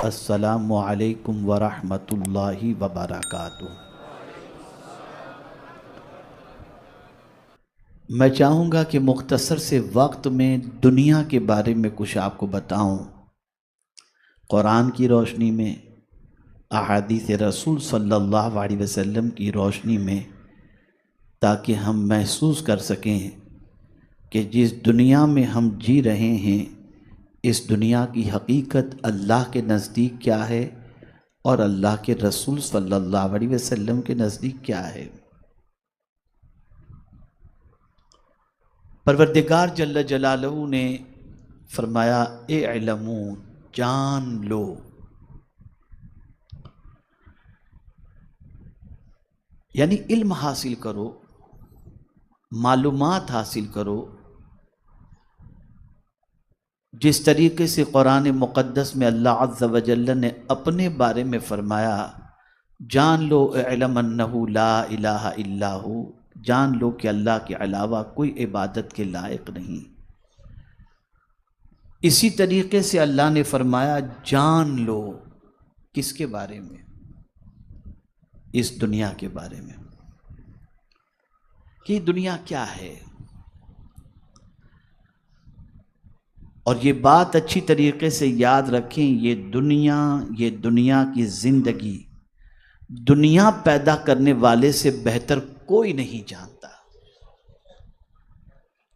السلام علیکم ورحمۃ اللہ وبرکاتہ۔ میں چاہوں گا کہ مختصر سے وقت میں دنیا کے بارے میں کچھ آپ کو بتاؤں، قرآن کی روشنی میں، احادیث رسول صلی اللہ علیہ وسلم کی روشنی میں، تاکہ ہم محسوس کر سکیں کہ جس دنیا میں ہم جی رہے ہیں اس دنیا کی حقیقت اللہ کے نزدیک کیا ہے اور اللہ کے رسول صلی اللہ علیہ وسلم کے نزدیک کیا ہے۔ پروردگار جل جلالہ نے فرمایا اعلموا، جان لو، یعنی علم حاصل کرو، معلومات حاصل کرو۔ جس طریقے سے قرآن مقدس میں اللہ عز و جل نے اپنے بارے میں فرمایا جان لو اعلم انہ لا الہ الا ہو، جان لو کہ اللہ کے علاوہ کوئی عبادت کے لائق نہیں۔ اسی طریقے سے اللہ نے فرمایا جان لو، کس کے بارے میں؟ اس دنیا کے بارے میں، کہ دنیا کیا ہے۔ اور یہ بات اچھی طریقے سے یاد رکھیں، یہ دنیا کی زندگی دنیا پیدا کرنے والے سے بہتر کوئی نہیں جانتا۔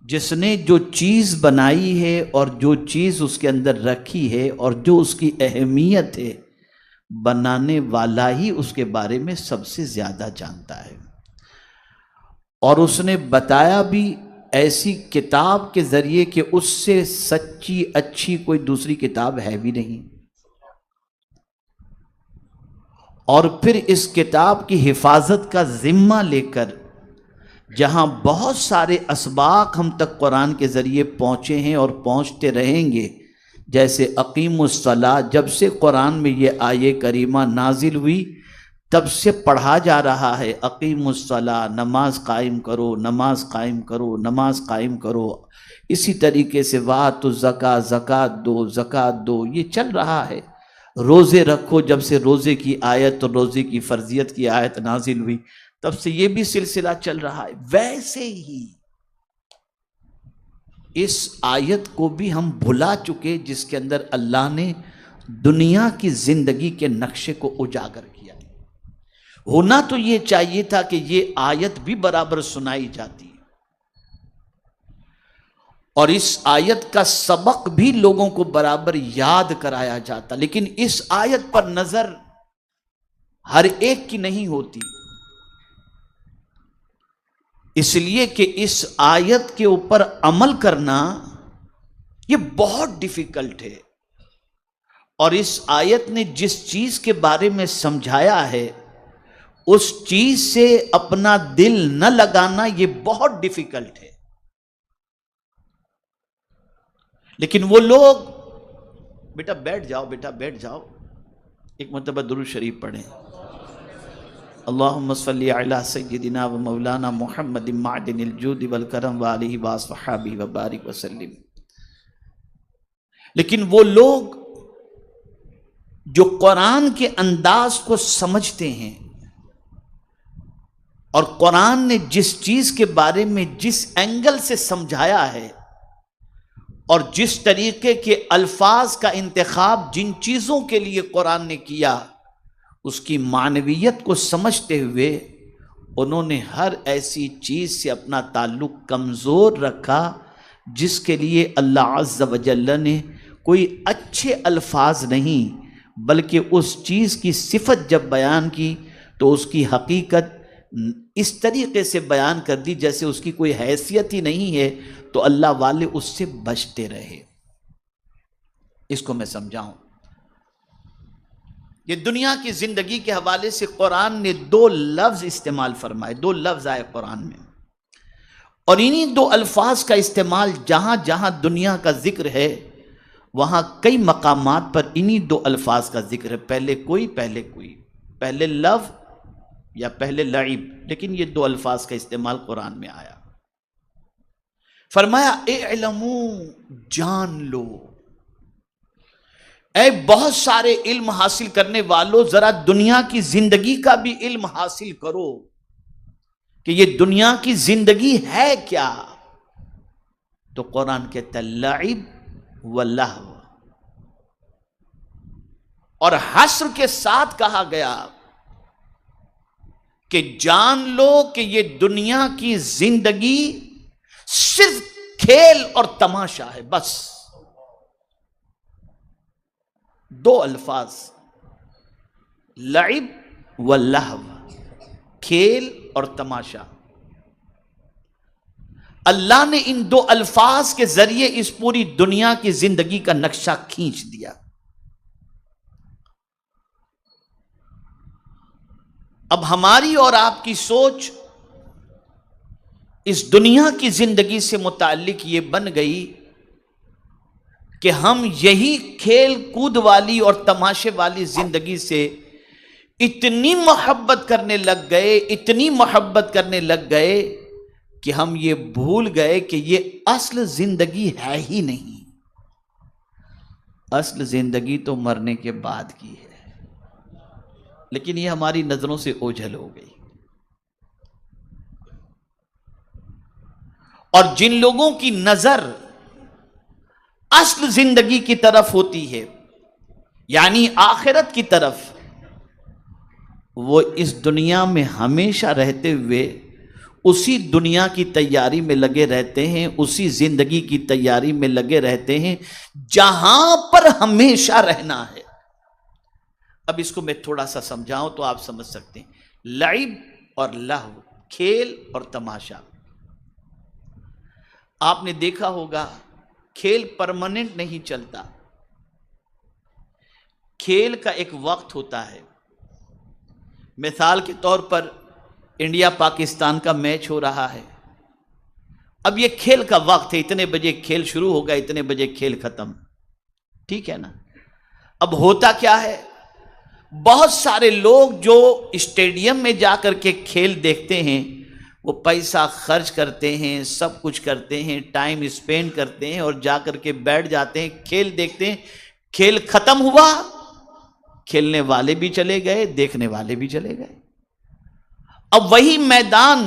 جس نے جو چیز بنائی ہے اور جو چیز اس کے اندر رکھی ہے اور جو اس کی اہمیت ہے، بنانے والا ہی اس کے بارے میں سب سے زیادہ جانتا ہے۔ اور اس نے بتایا بھی ایسی کتاب کے ذریعے کہ اس سے سچی اچھی کوئی دوسری کتاب ہے بھی نہیں۔ اور پھر اس کتاب کی حفاظت کا ذمہ لے کر جہاں بہت سارے اسباق ہم تک قرآن کے ذریعے پہنچے ہیں اور پہنچتے رہیں گے، جیسے اقیم الصلاۃ، جب سے قرآن میں یہ آیہ کریمہ نازل ہوئی تب سے پڑھا جا رہا ہے اقیم الصلاۃ، نماز قائم کرو، نماز قائم کرو، نماز قائم کرو۔ اسی طریقے سے وآتوا الزکاۃ، زکوٰۃ دو، زکوٰۃ دو، یہ چل رہا ہے۔ روزے رکھو، جب سے روزے کی آیت اور روزے کی فرضیت کی آیت نازل ہوئی تب سے یہ بھی سلسلہ چل رہا ہے۔ ویسے ہی اس آیت کو بھی ہم بھلا چکے جس کے اندر اللہ نے دنیا کی زندگی کے نقشے کو اجاگر کیا۔ ہونا تو یہ چاہیے تھا کہ یہ آیت بھی برابر سنائی جاتی اور اس آیت کا سبق بھی لوگوں کو برابر یاد کرایا جاتا، لیکن اس آیت پر نظر ہر ایک کی نہیں ہوتی، اس لیے کہ اس آیت کے اوپر عمل کرنا یہ بہت ڈیفیکلٹ ہے۔ اور اس آیت نے جس چیز کے بارے میں سمجھایا ہے اس چیز سے اپنا دل نہ لگانا یہ بہت ڈیفیکلٹ ہے۔ لیکن وہ لوگ، بیٹا بیٹھ جاؤ، بیٹا بیٹھ جاؤ، ایک مرتبہ درود شریف پڑھیں۔ اللہم صلی علی سیدنا و مولانا محمد معدن الجود والکرم وآلہ وصحبہ وبارک وسلم۔ لیکن وہ لوگ جو قرآن کے انداز کو سمجھتے ہیں اور قرآن نے جس چیز کے بارے میں جس اینگل سے سمجھایا ہے اور جس طریقے کے الفاظ کا انتخاب جن چیزوں کے لیے قرآن نے کیا، اس کی معنویت کو سمجھتے ہوئے انہوں نے ہر ایسی چیز سے اپنا تعلق کمزور رکھا جس کے لیے اللہ عز و جل نے کوئی اچھے الفاظ نہیں بلکہ اس چیز کی صفت جب بیان کی تو اس کی حقیقت اس طریقے سے بیان کر دی جیسے اس کی کوئی حیثیت ہی نہیں ہے، تو اللہ والے اس سے بچتے رہے۔ اس کو میں سمجھاؤں، یہ دنیا کی زندگی کے حوالے سے قرآن نے دو لفظ استعمال فرمائے، دو لفظ آئے قرآن میں، اور انہی دو الفاظ کا استعمال جہاں جہاں دنیا کا ذکر ہے وہاں کئی مقامات پر انہی دو الفاظ کا ذکر ہے، پہلے کوئی، پہلے لفظ یا پہلے لعب، لیکن یہ دو الفاظ کا استعمال قرآن میں آیا۔ فرمایا اعلموا، جان لو، اے بہت سارے علم حاصل کرنے والوں، ذرا دنیا کی زندگی کا بھی علم حاصل کرو کہ یہ دنیا کی زندگی ہے کیا؟ تو قرآن کہتا ہے لعب و لہو، اور حسر کے ساتھ کہا گیا کہ جان لو کہ یہ دنیا کی زندگی صرف کھیل اور تماشا ہے، بس دو الفاظ، لعب و لہو، کھیل اور تماشا۔ اللہ نے ان دو الفاظ کے ذریعے اس پوری دنیا کی زندگی کا نقشہ کھینچ دیا۔ اب ہماری اور آپ کی سوچ اس دنیا کی زندگی سے متعلق یہ بن گئی کہ ہم یہی کھیل کود والی اور تماشے والی زندگی سے اتنی محبت کرنے لگ گئے، اتنی محبت کرنے لگ گئے کہ ہم یہ بھول گئے کہ یہ اصل زندگی ہے ہی نہیں۔ اصل زندگی تو مرنے کے بعد کی ہے، لیکن یہ ہماری نظروں سے اوجھل ہو گئی۔ اور جن لوگوں کی نظر اصل زندگی کی طرف ہوتی ہے، یعنی آخرت کی طرف، وہ اس دنیا میں ہمیشہ رہتے ہوئے اسی دنیا کی تیاری میں لگے رہتے ہیں، اسی زندگی کی تیاری میں لگے رہتے ہیں جہاں پر ہمیشہ رہنا ہے۔ اب اس کو میں تھوڑا سا سمجھاؤں تو آپ سمجھ سکتے ہیں۔ لعب اور لہو، کھیل اور تماشا۔ آپ نے دیکھا ہوگا کھیل پرماننٹ نہیں چلتا، کھیل کا ایک وقت ہوتا ہے۔ مثال کے طور پر انڈیا پاکستان کا میچ ہو رہا ہے، اب یہ کھیل کا وقت ہے، اتنے بجے کھیل شروع ہوگا، اتنے بجے کھیل ختم، ٹھیک ہے نا؟ اب ہوتا کیا ہے، بہت سارے لوگ جو اسٹیڈیم میں جا کر کے کھیل دیکھتے ہیں، وہ پیسہ خرچ کرتے ہیں، سب کچھ کرتے ہیں، ٹائم اسپینڈ کرتے ہیں اور جا کر کے بیٹھ جاتے ہیں، کھیل دیکھتے ہیں۔ کھیل ختم ہوا، کھیلنے والے بھی چلے گئے، دیکھنے والے بھی چلے گئے۔ اب وہی میدان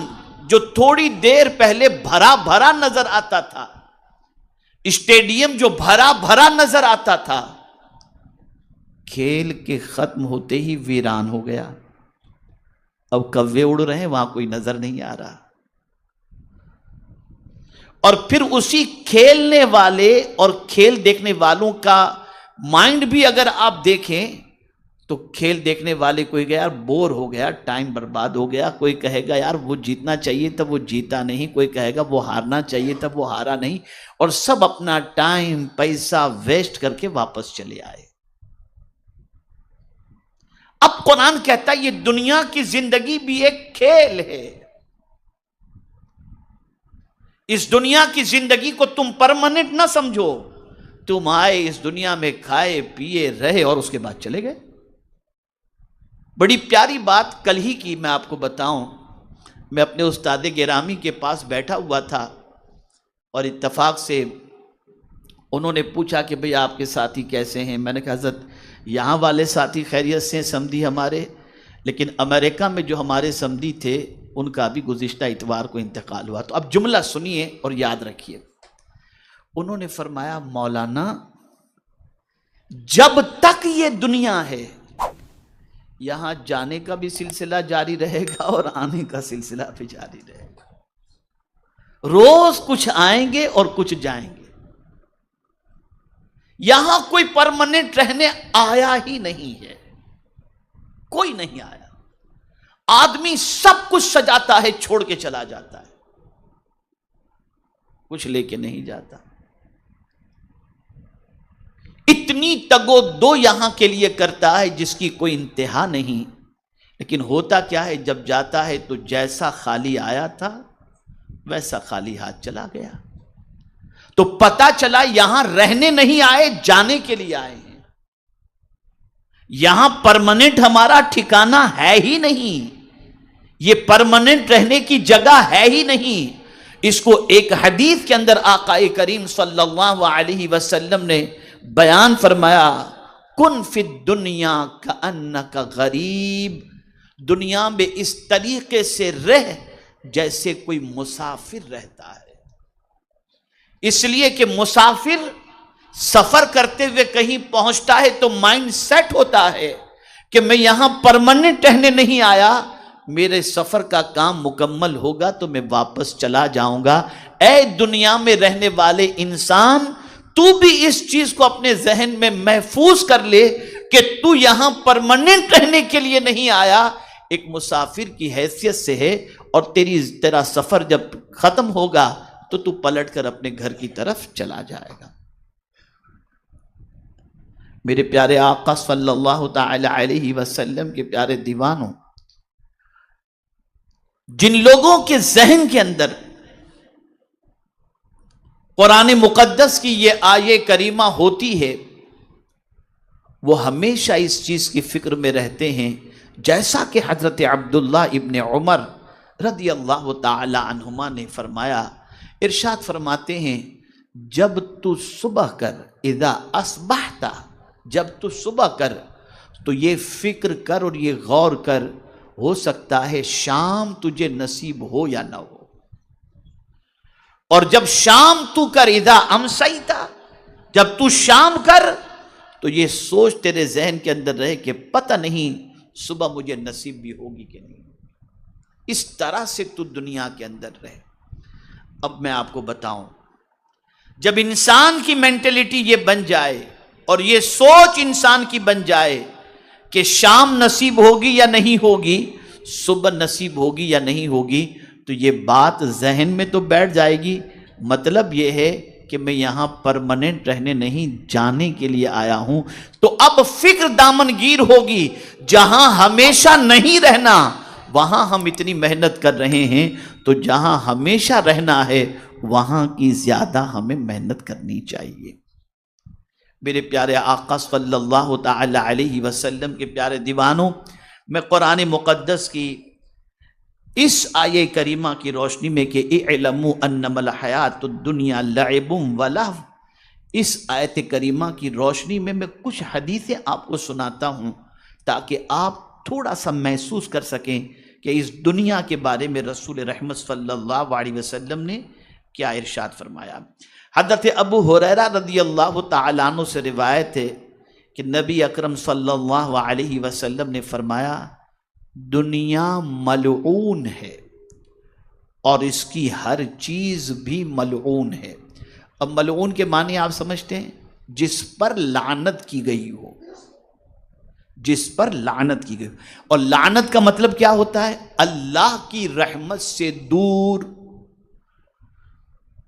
جو تھوڑی دیر پہلے بھرا بھرا نظر آتا تھا، اسٹیڈیم جو بھرا بھرا نظر آتا تھا، کھیل کے ختم ہوتے ہی ویران ہو گیا۔ اب کوے اڑ رہے ہیں، وہاں کوئی نظر نہیں آ رہا۔ اور پھر اسی کھیلنے والے اور کھیل دیکھنے والوں کا مائنڈ بھی اگر آپ دیکھیں تو کھیل دیکھنے والے کوئی گیا یار بور ہو گیا، ٹائم برباد ہو گیا، کوئی کہے گا یار وہ جیتنا چاہیے تب وہ جیتا نہیں، کوئی کہے گا وہ ہارنا چاہیے تب وہ ہارا نہیں، اور سب اپنا ٹائم پیسہ ویسٹ کر کے واپس چلے آئے۔ اب قرآن کہتا ہے یہ دنیا کی زندگی بھی ایک کھیل ہے۔ اس دنیا کی زندگی کو تم پرماننٹ نہ سمجھو، تم آئے اس دنیا میں، کھائے پیے رہے اور اس کے بعد چلے گئے۔ بڑی پیاری بات کل ہی کی میں آپ کو بتاؤں، میں اپنے استاد گرامی کے پاس بیٹھا ہوا تھا اور اتفاق سے انہوں نے پوچھا کہ بھئی آپ کے ساتھی کیسے ہیں؟ میں نے کہا حضرت یہاں والے ساتھی خیریت سے سمدھی ہمارے، لیکن امریکہ میں جو ہمارے سمدھی تھے ان کا بھی گزشتہ اتوار کو انتقال ہوا۔ تو اب جملہ سنیے اور یاد رکھیے۔ انہوں نے فرمایا مولانا جب تک یہ دنیا ہے یہاں جانے کا بھی سلسلہ جاری رہے گا اور آنے کا سلسلہ بھی جاری رہے گا، روز کچھ آئیں گے اور کچھ جائیں گے، یہاں کوئی پرماننٹ رہنے آیا ہی نہیں ہے، کوئی نہیں آیا۔ آدمی سب کچھ سجاتا ہے چھوڑ کے چلا جاتا ہے، کچھ لے کے نہیں جاتا۔ اتنی تگو دو یہاں کے لیے کرتا ہے جس کی کوئی انتہا نہیں، لیکن ہوتا کیا ہے جب جاتا ہے تو جیسا خالی آیا تھا ویسا خالی ہاتھ چلا گیا۔ تو پتا چلا یہاں رہنے نہیں آئے، جانے کے لیے آئے ہیں۔ یہاں پرماننٹ ہمارا ٹھکانہ ہے ہی نہیں، یہ پرماننٹ رہنے کی جگہ ہے ہی نہیں۔ اس کو ایک حدیث کے اندر آقا کریم صلی اللہ علیہ وسلم نے بیان فرمایا، کن فی الدنیا کأنک غریب، دنیا میں اس طریقے سے رہ جیسے کوئی مسافر رہتا ہے. اس لیے کہ مسافر سفر کرتے ہوئے کہیں پہنچتا ہے تو مائنڈ سیٹ ہوتا ہے کہ میں یہاں پرماننٹ رہنے نہیں آیا، میرے سفر کا کام مکمل ہوگا تو میں واپس چلا جاؤں گا. اے دنیا میں رہنے والے انسان، تو بھی اس چیز کو اپنے ذہن میں محفوظ کر لے کہ تو یہاں پرماننٹ رہنے کے لیے نہیں آیا، ایک مسافر کی حیثیت سے ہے، اور تیرا سفر جب ختم ہوگا تو تو پلٹ کر اپنے گھر کی طرف چلا جائے گا. میرے پیارے آقا صلی اللہ تعالی علیہ وسلم کے پیارے دیوانوں، جن لوگوں کے ذہن کے اندر قرآن مقدس کی یہ آیے کریمہ ہوتی ہے، وہ ہمیشہ اس چیز کی فکر میں رہتے ہیں، جیسا کہ حضرت عبداللہ ابن عمر رضی اللہ تعالی عنہما نے فرمایا. ارشاد فرماتے ہیں، جب تو صبح کر، اذا اصبحت، جب تو صبح کر تو یہ فکر کر اور یہ غور کر، ہو سکتا ہے شام تجھے نصیب ہو یا نہ ہو. اور جب شام تو کر، اذا امسیت، جب تو شام کر تو یہ سوچ تیرے ذہن کے اندر رہے کہ پتہ نہیں صبح مجھے نصیب بھی ہوگی کہ نہیں. اس طرح سے تو دنیا کے اندر رہے. اب میں آپ کو بتاؤں، جب انسان کی مینٹلٹی یہ بن جائے اور یہ سوچ انسان کی بن جائے کہ شام نصیب ہوگی یا نہیں ہوگی، صبح نصیب ہوگی یا نہیں ہوگی، تو یہ بات ذہن میں تو بیٹھ جائے گی. مطلب یہ ہے کہ میں یہاں پرماننٹ رہنے نہیں، جانے کے لیے آیا ہوں. تو اب فکر دامنگیر ہوگی، جہاں ہمیشہ نہیں رہنا وہاں ہم اتنی محنت کر رہے ہیں، تو جہاں ہمیشہ رہنا ہے وہاں کی زیادہ ہمیں محنت کرنی چاہیے. میرے پیارے آقا صلی اللہ تعالی علیہ وسلم کے پیارے دیوانوں، میں قرآن مقدس کی اس آیے کریمہ کی روشنی میں کہ اعلموا انما الحیات الدنیا لعب ولہو، اس آیت کریمہ کی روشنی میں کچھ حدیثیں آپ کو سناتا ہوں تاکہ آپ تھوڑا سا محسوس کر سکیں کہ اس دنیا کے بارے میں رسول رحمت صلی اللہ علیہ وسلم نے کیا ارشاد فرمایا. حضرت ابو ہریرہ رضی اللہ تعالیٰ عنہ سے روایت ہے کہ نبی اکرم صلی اللہ علیہ وسلم نے فرمایا، دنیا ملعون ہے اور اس کی ہر چیز بھی ملعون ہے. اب ملعون کے معنی آپ سمجھتے ہیں؟ جس پر لعنت کی گئی ہو، جس پر لعنت کی گئی ہو. اور لعنت کا مطلب کیا ہوتا ہے؟ اللہ کی رحمت سے دور.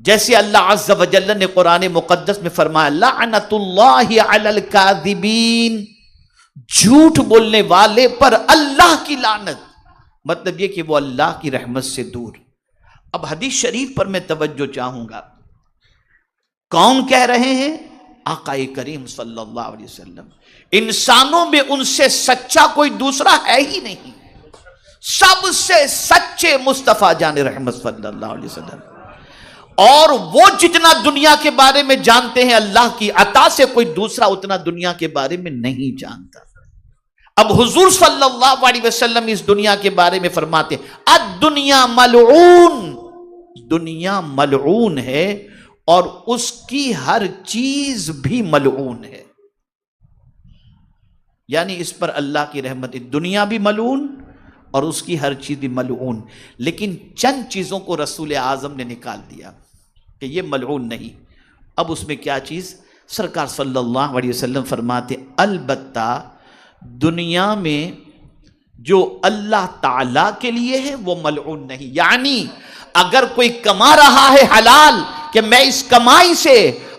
جیسے اللہ عز و جل نے قرآن مقدس میں فرمایا، لعنت اللہ علی الکاذبین، جھوٹ بولنے والے پر اللہ کی لعنت. مطلب یہ کہ وہ اللہ کی رحمت سے دور. اب حدیث شریف پر میں توجہ چاہوں گا. کون کہہ رہے ہیں؟ آقا کریم صلی اللہ علیہ وسلم. انسانوں میں ان سے سچا کوئی دوسرا ہے ہی نہیں. سب سے سچے مصطفیٰ جان رحمت صلی اللہ علیہ وسلم. اور وہ جتنا دنیا کے بارے میں جانتے ہیں اللہ کی عطا سے، کوئی دوسرا اتنا دنیا کے بارے میں نہیں جانتا. اب حضور صلی اللہ علیہ وسلم اس دنیا کے بارے میں فرماتے ہیں، الدنیا ملعون، دنیا ملعون ہے اور اس کی ہر چیز بھی ملعون ہے. یعنی اس پر اللہ کی رحمت، دنیا بھی ملعون اور اس کی ہر چیز بھی ملعون. لیکن چند چیزوں کو رسول اعظم نے نکال دیا کہ یہ ملعون نہیں. اب اس میں کیا چیز؟ سرکار صلی اللہ علیہ وسلم فرماتے، البتہ دنیا میں جو اللہ تعالیٰ کے لیے ہے وہ ملعون نہیں. یعنی اگر کوئی کما رہا ہے حلال کہ میں اس کمائی سے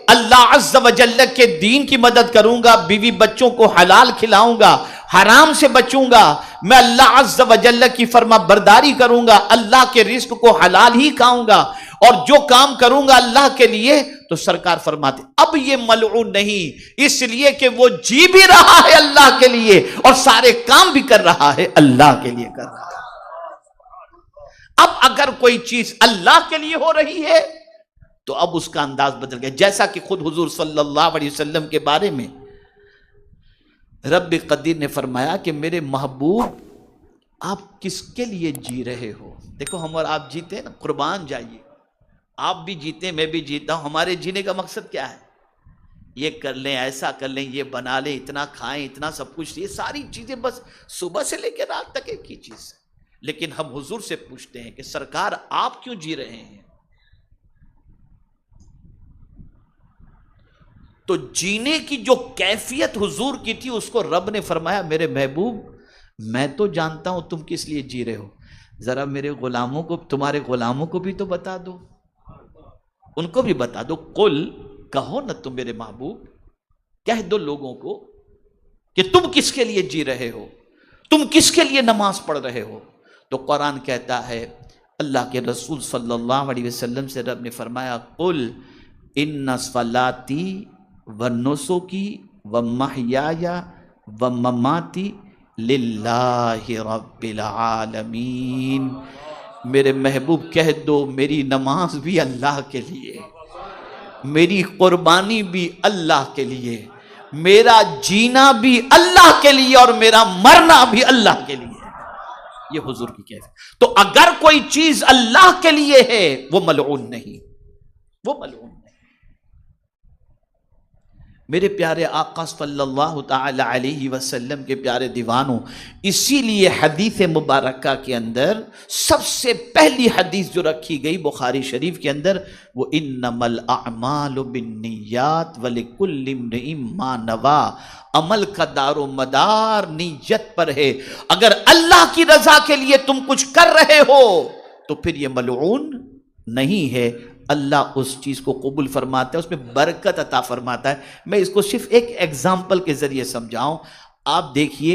اللہ عز و جل کے دین کی مدد کروں گا، بیوی بچوں کو حلال کھلاؤں گا، حرام سے بچوں گا، میں اللہ عز و جل کی فرما برداری کروں گا، اللہ کے رزق کو حلال ہی کھاؤں گا، اور جو کام کروں گا اللہ کے لیے، تو سرکار فرماتے اب یہ ملعون نہیں، اس لیے کہ وہ جی بھی رہا ہے اللہ کے لیے اور سارے کام بھی کر رہا ہے اللہ کے لیے کر رہا ہے. اب اگر کوئی چیز اللہ کے لیے ہو رہی ہے تو اب اس کا انداز بدل گیا. جیسا کہ خود حضور صلی اللہ علیہ وسلم کے بارے میں رب قدیر نے فرمایا کہ میرے محبوب آپ کس کے لیے جی رہے ہو؟ دیکھو ہم اور آپ جیتے ہیں نا، قربان جائیے، آپ بھی جیتے میں بھی جیتا ہوں، ہمارے جینے کا مقصد کیا ہے؟ یہ کر لیں، ایسا کر لیں، یہ بنا لیں، اتنا کھائیں، اتنا سب کچھ، یہ ساری چیزیں بس صبح سے لے کے رات تک ایک ہی چیز ہے۔ لیکن ہم حضور سے پوچھتے ہیں کہ سرکار آپ کیوں جی رہے ہیں؟ تو جینے کی جو کیفیت حضور کی تھی اس کو رب نے فرمایا میرے محبوب میں تو جانتا ہوں تم کس لیے جی رہے ہو، ذرا میرے غلاموں کو، تمہارے غلاموں کو بھی تو بتا دو، ان کو بھی بتا دو، قل کہو نا تم میرے محبوب، کہہ دو لوگوں کو کہ تم کس کے لیے جی رہے ہو، تم کس کے لیے نماز پڑھ رہے ہو۔ تو قرآن کہتا ہے، اللہ کے رسول صلی اللہ علیہ وسلم سے رب نے فرمایا قل ان صلاتی و نسکی و محیای و مماتی للہ رب العالمین۔ میرے محبوب کہہ دو میری نماز بھی اللہ کے لیے، میری قربانی بھی اللہ کے لیے، میرا جینا بھی اللہ کے لیے، اور میرا مرنا بھی اللہ کے لیے۔ یہ حضور کی کیفیت۔ تو اگر کوئی چیز اللہ کے لیے ہے وہ ملعون نہیں، وہ ملعون نہیں۔ میرے پیارے آقا صلی اللہ تعالی علیہ وسلم کے پیارے دیوانوں، اسی لیے حدیث مبارکہ کے اندر سب سے پہلی حدیث جو رکھی گئی بخاری شریف کے اندر وہ انما الاعمال بالنیات ولکل امرئ ما نوی، عمل کا دار و مدار نیت پر ہے۔ اگر اللہ کی رضا کے لیے تم کچھ کر رہے ہو تو پھر یہ ملعون نہیں ہے، اللہ اس چیز کو قبول فرماتا ہے، اس میں برکت عطا فرماتا ہے۔ میں اس کو صرف ایک ایگزامپل کے ذریعے سمجھاؤں۔ آپ دیکھیے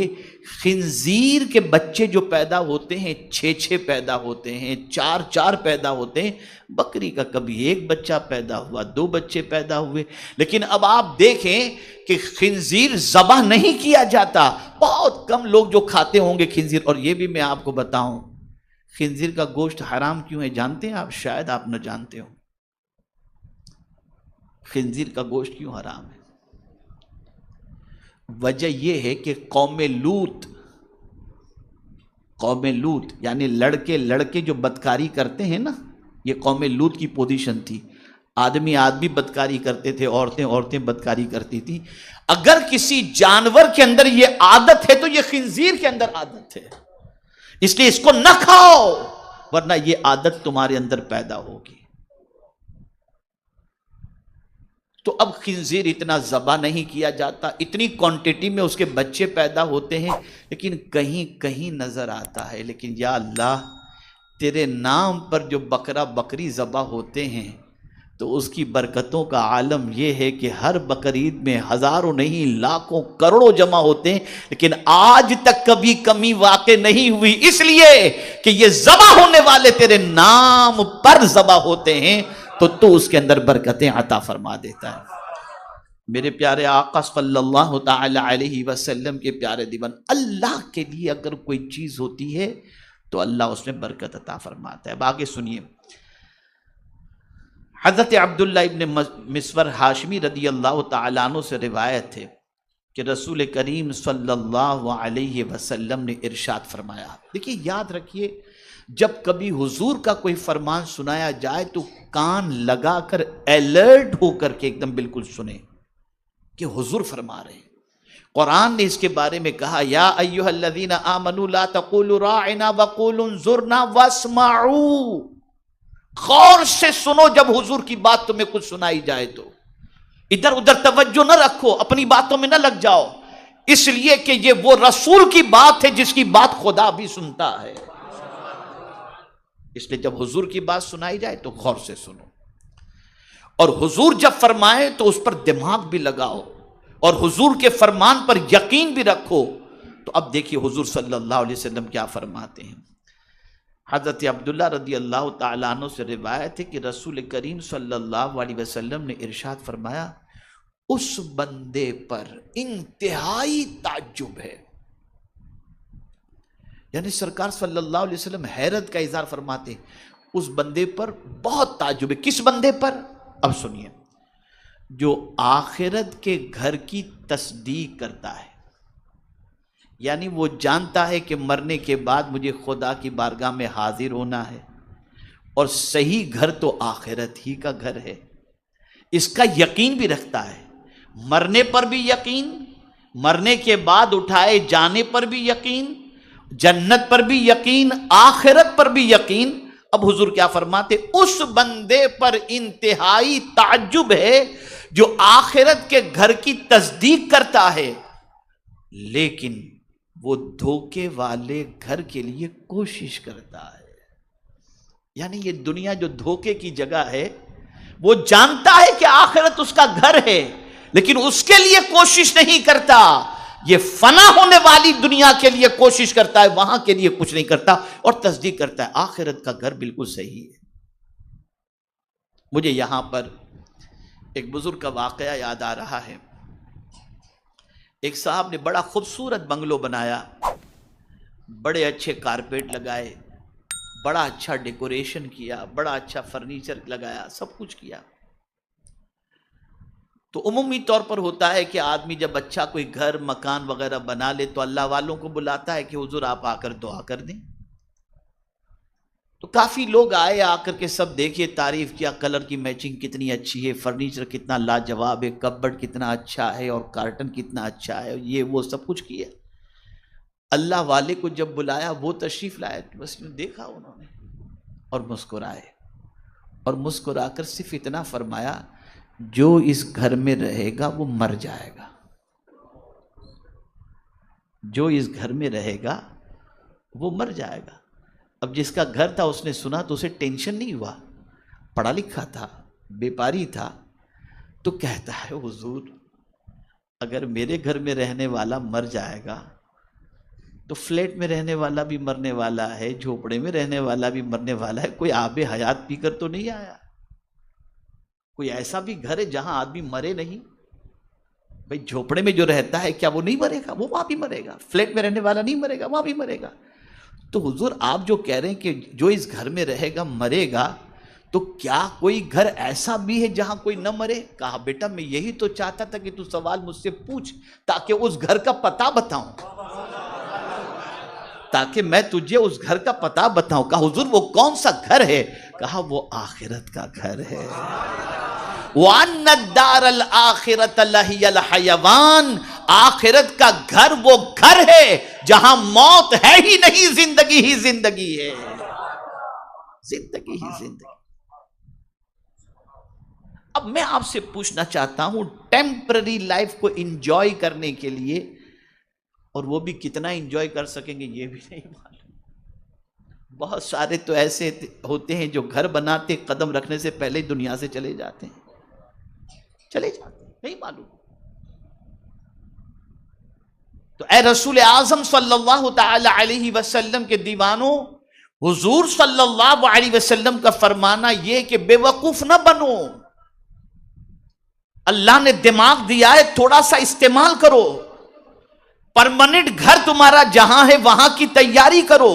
خنزیر کے بچے جو پیدا ہوتے ہیں 6 پیدا ہوتے ہیں، 4 پیدا ہوتے ہیں، بکری کا کبھی 1 بچہ پیدا ہوا، 2 بچے پیدا ہوئے۔ لیکن اب آپ دیکھیں کہ خنزیر ذبح نہیں کیا جاتا، بہت کم لوگ جو کھاتے ہوں گے خنزیر۔ اور یہ بھی میں آپ کو بتاؤں خنزیر کا گوشت حرام کیوں ہے جانتے ہیں آپ؟ شاید آپ نہ جانتے ہو خنزیر کا گوشت کیوں حرام ہے۔ وجہ یہ ہے کہ قوم لوط یعنی لڑکے جو بدکاری کرتے ہیں نا، یہ قوم لوط کی پوزیشن تھی۔ آدمی بدکاری کرتے تھے، عورتیں بدکاری کرتی تھی۔ اگر کسی جانور کے اندر یہ عادت ہے تو یہ خنزیر کے اندر عادت ہے، اس لیے اس کو نہ کھاؤ ورنہ یہ عادت تمہارے اندر پیدا ہوگی۔ تو اب خنزیر اتنا ذبح نہیں کیا جاتا، اتنی کوانٹٹی میں اس کے بچے پیدا ہوتے ہیں، لیکن کہیں نظر آتا ہے۔ لیکن یا اللہ تیرے نام پر جو بکری ذبح ہوتے ہیں تو اس کی برکتوں کا عالم یہ ہے کہ ہر بقرعید میں ہزاروں نہیں لاکھوں کروڑوں جمع ہوتے ہیں، لیکن آج تک کبھی کمی واقع نہیں ہوئی، اس لیے کہ یہ ذبح ہونے والے تیرے نام پر ذبح ہوتے ہیں، تو اس کے اندر برکتیں عطا فرما دیتا ہے۔ میرے پیارے آقا صلی اللہ تعالی علیہ وسلم کے پیارے دیوان، اللہ کے لیے اگر کوئی چیز ہوتی ہے تو اللہ اس میں برکت عطا فرماتا ہے۔ اب آگے سنیے، حضرت عبداللہ ابن مسور ہاشمی رضی اللہ تعالیٰ عنہ سے روایت ہے کہ رسول کریم صلی اللہ علیہ وسلم نے ارشاد فرمایا۔ دیکھیے یاد رکھیے، جب کبھی حضور کا کوئی فرمان سنایا جائے تو کان لگا کر الرٹ ہو کر کے ایک دم بالکل سنیں کہ حضور فرما رہے ہیں۔ قرآن نے اس کے بارے میں کہا یا ایھا الذین آمنوا لا تقولوا راعنا وقولوا انظرنا واسمعوا، غور سے سنو جب حضور کی بات تمہیں کچھ سنائی جائے تو ادھر ادھر توجہ نہ رکھو، اپنی باتوں میں نہ لگ جاؤ، اس لیے کہ یہ وہ رسول کی بات ہے جس کی بات خدا بھی سنتا ہے۔ اس لیے جب حضور کی بات سنائی جائے تو غور سے سنو، اور حضور جب فرمائے تو اس پر دماغ بھی لگاؤ، اور حضور کے فرمان پر یقین بھی رکھو۔ تو اب دیکھیے حضور صلی اللہ علیہ وسلم کیا فرماتے ہیں۔ حضرت عبداللہ رضی اللہ تعالیٰ عنہ سے روایت ہے کہ رسول کریم صلی اللہ علیہ وسلم نے ارشاد فرمایا، اس بندے پر انتہائی تعجب ہے، یعنی سرکار صلی اللہ علیہ وسلم حیرت کا اظہار فرماتے ہیں، اس بندے پر بہت تعجب ہے۔ کس بندے پر؟ اب سنیے، جو آخرت کے گھر کی تصدیق کرتا ہے، یعنی وہ جانتا ہے کہ مرنے کے بعد مجھے خدا کی بارگاہ میں حاضر ہونا ہے، اور صحیح گھر تو آخرت ہی کا گھر ہے، اس کا یقین بھی رکھتا ہے، مرنے پر بھی یقین، مرنے کے بعد اٹھائے جانے پر بھی یقین، جنت پر بھی یقین، آخرت پر بھی یقین۔ اب حضور کیا فرماتے؟ اس بندے پر انتہائی تعجب ہے جو آخرت کے گھر کی تصدیق کرتا ہے لیکن وہ دھوکے والے گھر کے لیے کوشش کرتا ہے۔ یعنی یہ دنیا جو دھوکے کی جگہ ہے، وہ جانتا ہے کہ آخرت اس کا گھر ہے لیکن اس کے لیے کوشش نہیں کرتا، یہ فنا ہونے والی دنیا کے لیے کوشش کرتا ہے، وہاں کے لیے کچھ نہیں کرتا، اور تصدیق کرتا ہے آخرت کا گھر بالکل صحیح ہے۔ مجھے یہاں پر ایک بزرگ کا واقعہ یاد آ رہا ہے۔ ایک صاحب نے بڑا خوبصورت بنگلو بنایا، بڑے اچھے کارپیٹ لگائے، بڑا اچھا ڈیکوریشن کیا، بڑا اچھا فرنیچر لگایا، سب کچھ کیا۔ تو عمومی طور پر ہوتا ہے کہ آدمی جب اچھا کوئی گھر مکان وغیرہ بنا لے تو اللہ والوں کو بلاتا ہے کہ حضور آپ آ کر دعا کر دیں۔ تو کافی لوگ آئے، آ کر کے سب دیکھیے، تعریف کیا، کلر کی میچنگ کتنی اچھی ہے، فرنیچر کتنا لاجواب ہے، کپبورڈ کتنا اچھا ہے، اور کارٹن کتنا اچھا ہے، یہ وہ سب کچھ کیا۔ اللہ والے کو جب بلایا وہ تشریف لائے، بس دیکھا انہوں نے اور مسکرائے، اور مسکرا کر صرف اتنا فرمایا جو اس گھر میں رہے گا وہ مر جائے گا، جو اس گھر میں رہے گا وہ مر جائے گا۔ اب جس کا گھر تھا اس نے سنا تو اسے ٹینشن نہیں ہوا، پڑھا لکھا تھا، بیپاری تھا، تو کہتا ہے حضور اگر میرے گھر میں رہنے والا مر جائے گا تو فلیٹ میں رہنے والا بھی مرنے والا ہے، جھوپڑے میں رہنے والا بھی مرنے والا ہے، کوئی آب حیات پی کر تو نہیں آیا؟ کوئی ایسا بھی گھر ہے جہاں آدمی مرے نہیں؟ بھئی جھوپڑے میں جو رہتا ہے کیا وہ نہیں مرے گا؟ وہ وہاں بھی مرے گا۔ فلیٹ میں رہنے والا نہیں مرے گا، وہاں بھی مرے گا۔ تو حضور آپ جو کہہ رہے ہیں کہ جو اس گھر میں رہے گا مرے گا، تو کیا کوئی گھر ایسا بھی ہے جہاں کوئی نہ مرے؟ کہا بیٹا میں یہی تو چاہتا تھا کہ تو سوال مجھ سے پوچھ تاکہ اس گھر کا پتہ بتاؤں، تاکہ میں تجھے اس گھر کا پتہ بتاؤں۔ کہا حضور وہ کون سا گھر ہے؟ کہا وہ آخرت کا گھر ہے۔ وَأَنَّ الدَّارَ الْآخِرَةَ لَهِيَ الْحَيَوَانِ، آخرت کا گھر وہ گھر ہے جہاں موت ہے ہی نہیں، زندگی ہی زندگی ہے، زندگی ہی زندگی۔ اب میں آپ سے پوچھنا چاہتا ہوں، ٹیمپرری لائف کو انجوائے کرنے کے لیے، اور وہ بھی کتنا انجوائے کر سکیں گے یہ بھی نہیں معلوم۔ بہت سارے تو ایسے ہوتے ہیں جو گھر بناتے قدم رکھنے سے پہلے دنیا سے چلے جاتے ہیں، نہیں معلوم۔ تو اے رسول اعظم صلی اللہ تعالی علیہ وسلم کے دیوانوں، حضور صلی اللہ علیہ وسلم کا فرمانا یہ کہ بے وقوف نہ بنو، اللہ نے دماغ دیا ہے تھوڑا سا استعمال کرو، پرماننٹ گھر تمہارا جہاں ہے وہاں کی تیاری کرو،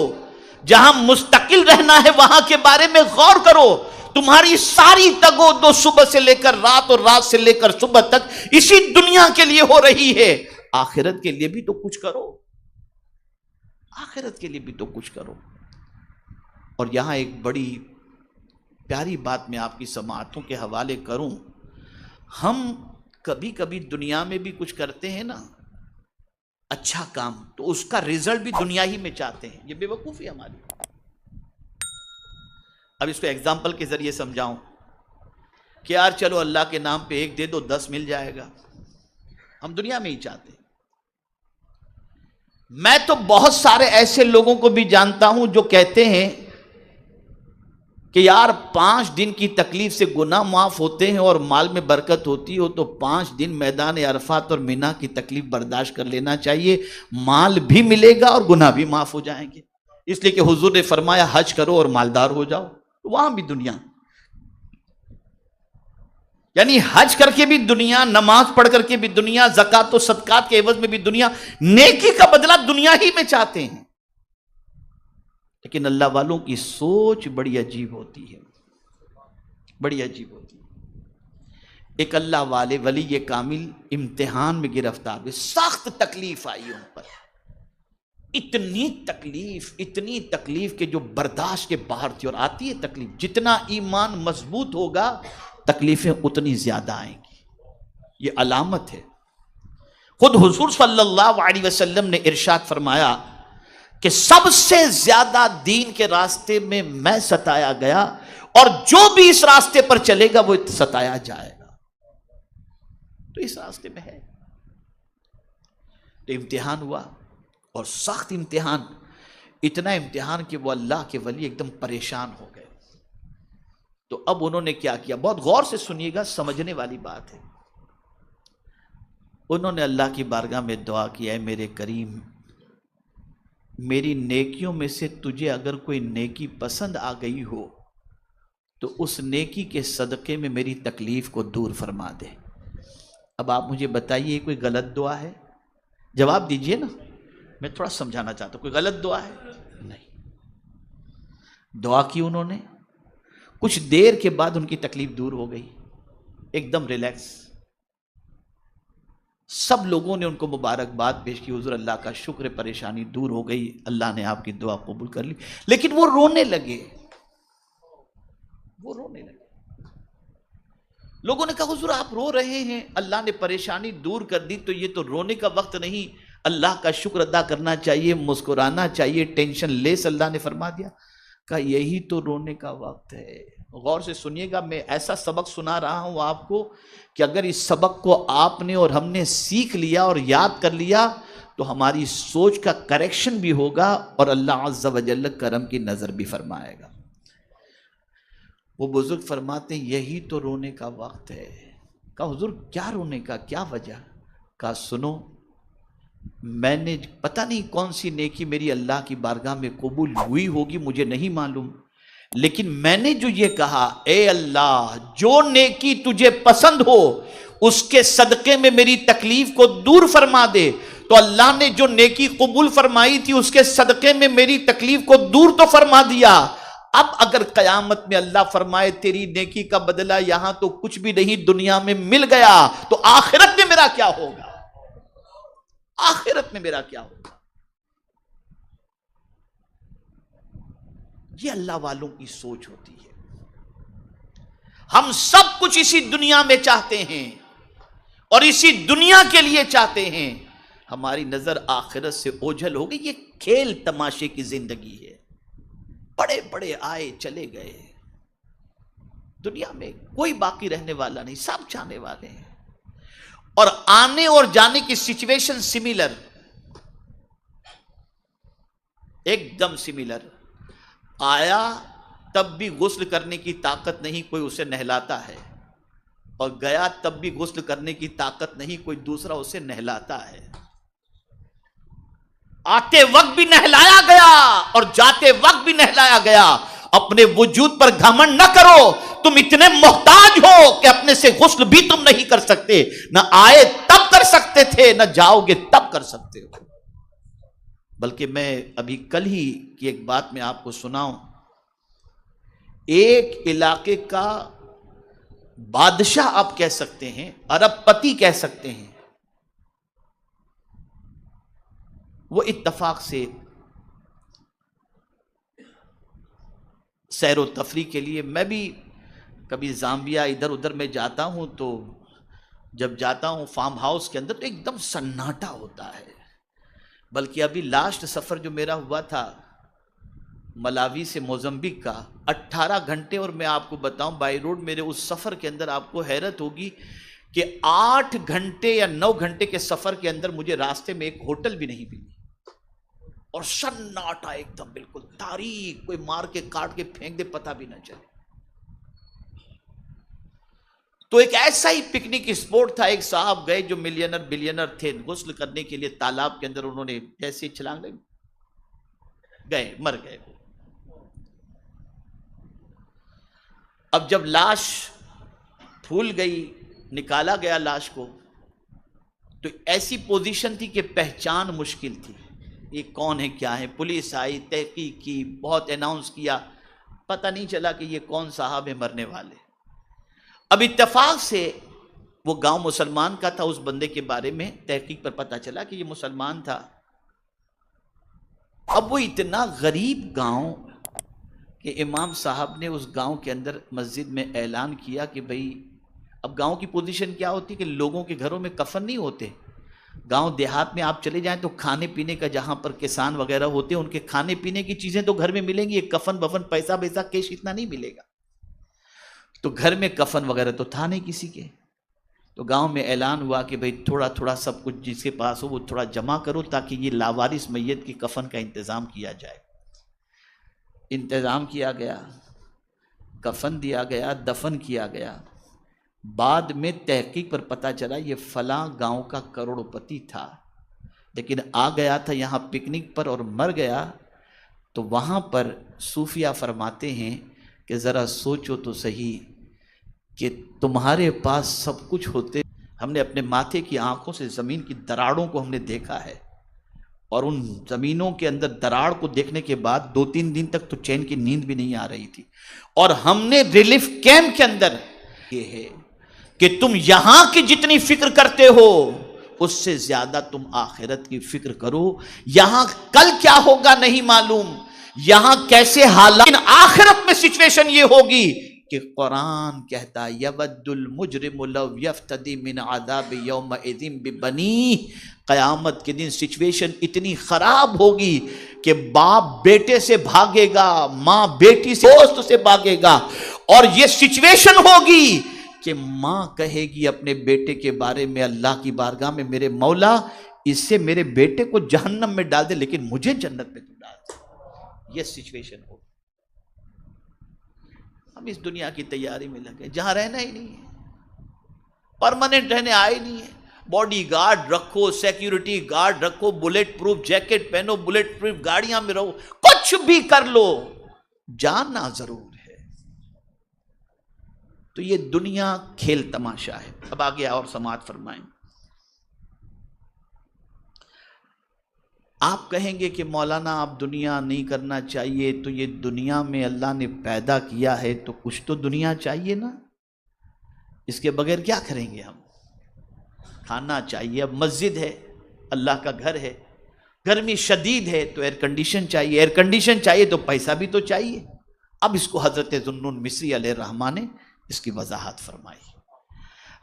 جہاں مستقل رہنا ہے وہاں کے بارے میں غور کرو۔ تمہاری ساری تگو دو صبح سے لے کر رات اور رات سے لے کر صبح تک اسی دنیا کے لیے ہو رہی ہے، آخرت کے لیے بھی تو کچھ کرو، آخرت کے لیے بھی تو کچھ کرو۔ اور یہاں ایک بڑی پیاری بات میں آپ کی سماعتوں کے حوالے کروں، ہم کبھی کبھی دنیا میں بھی کچھ کرتے ہیں نا اچھا کام، تو اس کا رزلٹ بھی دنیا ہی میں چاہتے ہیں، یہ بے وقوفی ہماری۔ اب اس کو ایگزامپل کے ذریعے سمجھاؤں کہ یار چلو اللہ کے نام پہ 1 دے دو 10 مل جائے گا، ہم دنیا میں ہی چاہتے ہیں۔ میں تو بہت سارے ایسے لوگوں کو بھی جانتا ہوں جو کہتے ہیں کہ یار 5 دن کی تکلیف سے گناہ معاف ہوتے ہیں اور مال میں برکت ہوتی ہو تو 5 دن میدان عرفات اور مینا کی تکلیف برداشت کر لینا چاہیے، مال بھی ملے گا اور گناہ بھی معاف ہو جائیں گے۔ اس لیے کہ حضور نے فرمایا حج کرو اور مالدار ہو جاؤ، وہاں بھی دنیا، یعنی حج کر کے بھی دنیا، نماز پڑھ کر کے بھی دنیا، زکوٰۃ و صدقات کے عوض میں بھی دنیا، نیکی کا بدلہ دنیا ہی میں چاہتے ہیں۔ لیکن اللہ والوں کی سوچ بڑی عجیب ہوتی ہے، بڑی عجیب ہوتی ہے۔ ایک اللہ والے ولی کامل امتحان میں گرفتار ہوئے، سخت تکلیف آئی ان پر، اتنی تکلیف کہ جو برداشت کے باہر تھی، اور آتی ہے تکلیف، جتنا ایمان مضبوط ہوگا تکلیفیں اتنی زیادہ آئیں گی. یہ علامت ہے. خود حضور صلی اللہ علیہ وسلم نے ارشاد فرمایا کہ سب سے زیادہ دین کے راستے میں میں ستایا گیا، اور جو بھی اس راستے پر چلے گا وہ ستایا جائے گا. تو اس راستے میں ہے. تو امتحان ہوا، اور سخت امتحان، اتنا امتحان کہ وہ اللہ کے ولی ایک دم پریشان ہو گئے. تو اب انہوں نے کیا کیا، بہت غور سے سنیے گا، سمجھنے والی بات ہے. انہوں نے اللہ کی بارگاہ میں دعا کی، اے میرے کریم، میری نیکیوں میں سے تجھے اگر کوئی نیکی پسند آ گئی ہو تو اس نیکی کے صدقے میں میری تکلیف کو دور فرما دے. اب آپ مجھے بتائیے کوئی غلط دعا ہے؟ جواب دیجئے نا، میں تھوڑا سمجھانا چاہتا ہوں. کوئی غلط دعا ہے؟ نہیں. دعا کی انہوں نے، کچھ دیر کے بعد ان کی تکلیف دور ہو گئی، ایک دم ریلیکس. سب لوگوں نے ان کو مبارکباد پیش کی، حضور اللہ کا شکر، پریشانی دور ہو گئی، اللہ نے آپ کی دعا قبول کر لی. لیکن وہ رونے لگے. لوگوں نے کہا حضور آپ رو رہے ہیں، اللہ نے پریشانی دور کر دی، تو یہ تو رونے کا وقت نہیں، اللہ کا شکر ادا کرنا چاہیے، مسکرانا چاہیے، ٹینشن لیس. اللہ نے فرما دیا، کہا یہی تو رونے کا وقت ہے. غور سے سنیے گا، میں ایسا سبق سنا رہا ہوں آپ کو کہ اگر اس سبق کو آپ نے اور ہم نے سیکھ لیا اور یاد کر لیا تو ہماری سوچ کا کریکشن بھی ہوگا، اور اللہ عز و جل کرم کی نظر بھی فرمائے گا. وہ بزرگ فرماتے ہیں یہی تو رونے کا وقت ہے. کہا حضور کیا رونے کا، کیا وجہ؟ کہا سنو، میں نے پتہ نہیں کون سی نیکی میری اللہ کی بارگاہ میں قبول ہوئی ہوگی، مجھے نہیں معلوم، لیکن میں نے جو یہ کہا اے اللہ جو نیکی تجھے پسند ہو اس کے صدقے میں میری تکلیف کو دور فرما دے، تو اللہ نے جو نیکی قبول فرمائی تھی اس کے صدقے میں میری تکلیف کو دور تو فرما دیا. اب اگر قیامت میں اللہ فرمائے تیری نیکی کا بدلہ یہاں تو کچھ بھی نہیں، دنیا میں مل گیا، تو آخرت میں میرا کیا ہوگا؟ آخرت میں میرا کیا ہوگا؟ یہ اللہ والوں کی سوچ ہوتی ہے. ہم سب کچھ اسی دنیا میں چاہتے ہیں اور اسی دنیا کے لیے چاہتے ہیں، ہماری نظر آخرت سے اوجھل ہو گئی. یہ کھیل تماشے کی زندگی ہے، بڑے بڑے آئے چلے گئے، دنیا میں کوئی باقی رہنے والا نہیں، سب جانے والے ہیں. اور آنے اور جانے کی سچویشن سملر، ایک دم سملر. آیا تب بھی غسل کرنے کی طاقت نہیں، کوئی اسے نہلاتا ہے، اور گیا تب بھی غسل کرنے کی طاقت نہیں، کوئی دوسرا اسے نہلاتا ہے. آتے وقت بھی نہلایا گیا اور جاتے وقت بھی نہلایا گیا. اپنے وجود پر گھمنڈ نہ کرو، تم اتنے محتاج ہو کہ اپنے سے غسل بھی تم نہیں کر سکتے. نہ آئے تب کر سکتے تھے، نہ جاؤ گے تب کر سکتے ہو. بلکہ میں ابھی کل ہی کی ایک بات میں آپ کو سناؤں. ایک علاقے کا بادشاہ آپ کہہ سکتے ہیں، ارب پتی کہہ سکتے ہیں، وہ اتفاق سے سیر و تفریح کے لیے، میں بھی کبھی زامبیا ادھر ادھر میں جاتا ہوں، تو جب جاتا ہوں فارم ہاؤس کے اندر تو ایک دم سناٹا ہوتا ہے. بلکہ ابھی لاسٹ سفر جو میرا ہوا تھا ملاوی سے موزمبیق کا، 18 گھنٹے، اور میں آپ کو بتاؤں بائی روڈ میرے اس سفر کے اندر آپ کو حیرت ہوگی کہ 8 گھنٹے یا 9 گھنٹے کے سفر کے اندر مجھے راستے میں ایک ہوٹل بھی نہیں ملی، اور سناٹا ایک دم بالکل تاریک، کوئی مار کے کاٹ کے پھینک دے پتہ بھی نہ چلے. تو ایک ایسا ہی پکنک اسپورٹ تھا. ایک صاحب گئے جو ملینر بلینر تھے، غسل کرنے کے لیے تالاب کے اندر انہوں نے جیسے چھلانگ گئے، مر گئے. اب جب لاش پھول گئی، نکالا گیا لاش کو، تو ایسی پوزیشن تھی کہ پہچان مشکل تھی، یہ کون ہے کیا ہے. پولیس آئی، تحقیق کی، بہت اناؤنس کیا، پتہ نہیں چلا کہ یہ کون صاحب ہے مرنے والے. اب اتفاق سے وہ گاؤں مسلمان کا تھا، اس بندے کے بارے میں تحقیق پر پتہ چلا کہ یہ مسلمان تھا. اب وہ اتنا غریب گاؤں کہ امام صاحب نے اس گاؤں کے اندر مسجد میں اعلان کیا کہ بھئی اب گاؤں کی پوزیشن کیا ہوتی کہ لوگوں کے گھروں میں کفن نہیں ہوتے. گاؤں دیہات میں آپ چلے جائیں تو کھانے پینے کا جہاں پر کسان وغیرہ ہوتے ہیں ان کے کھانے پینے کی چیزیں تو گھر میں ملیں گی، ایک کفن بفن پیسہ بیسا کیش اتنا نہیں ملے گا. تو گھر میں کفن وغیرہ تو تھا نہیں کسی کے. تو گاؤں میں اعلان ہوا کہ بھئی تھوڑا تھوڑا سب کچھ جس کے پاس ہو وہ تھوڑا جمع کرو تاکہ یہ لاوارث میت کی کفن کا انتظام کیا جائے. انتظام کیا گیا، کفن دیا گیا، دفن کیا گیا. بعد میں تحقیق پر پتہ چلا یہ فلاں گاؤں کا کروڑ پتی تھا، لیکن آ گیا تھا یہاں پکنک پر اور مر گیا. تو وہاں پر صوفیہ فرماتے ہیں کہ ذرا سوچو تو صحیح کہ تمہارے پاس سب کچھ ہوتے، ہم نے اپنے ماتھے کی آنکھوں سے زمین کی دراڑوں کو ہم نے دیکھا ہے، اور ان زمینوں کے اندر دراڑ کو دیکھنے کے بعد 2-3 دن تک تو چین کی نیند بھی نہیں آ رہی تھی. اور ہم نے ریلیف کیمپ کے اندر یہ ہے کہ تم یہاں کی جتنی فکر کرتے ہو اس سے زیادہ تم آخرت کی فکر کرو. یہاں کل کیا ہوگا نہیں معلوم، یہاں کیسے حالات، لیکن آخرت میں سچویشن یہ ہوگی کہ قرآن کہتا یود المجرم لو یفتدی من عذاب یومئذ ببنیہ. قیامت کے دن سچویشن اتنی خراب ہوگی کہ باپ بیٹے سے بھاگے گا، ماں بیٹی سے، دوست سے بھاگے گا. اور یہ سچویشن ہوگی کہ ماں کہے گی اپنے بیٹے کے بارے میں اللہ کی بارگاہ میں میرے مولا اس سے میرے بیٹے کو جہنم میں ڈال دے لیکن مجھے جنت میں تو ڈال دے. یہ سچویشن ہوگی. ہم اس دنیا کی تیاری میں لگے جہاں رہنا ہی نہیں ہے، پرماننٹ رہنے آئے نہیں ہے. باڈی گارڈ رکھو، سیکیورٹی گارڈ رکھو، بلیٹ پروف جیکٹ پہنو، بلیٹ پروف گاڑیاں میں رہو، کچھ بھی کر لو، جاننا ضرور ہے. تو یہ دنیا کھیل تماشا ہے. اب آگے اور سماعت فرمائیں. آپ کہیں گے کہ مولانا آپ دنیا نہیں کرنا چاہیے، تو یہ دنیا میں اللہ نے پیدا کیا ہے تو کچھ تو دنیا چاہیے نا، اس کے بغیر کیا کریں گے ہم؟ کھانا چاہیے. اب مسجد ہے، اللہ کا گھر ہے، گرمی شدید ہے تو ایئر کنڈیشن چاہیے، ایئر کنڈیشن چاہیے تو پیسہ بھی تو چاہیے. اب اس کو حضرت ذوالنون مصری علیہ الرحمہ نے اس کی وضاحت فرمائی.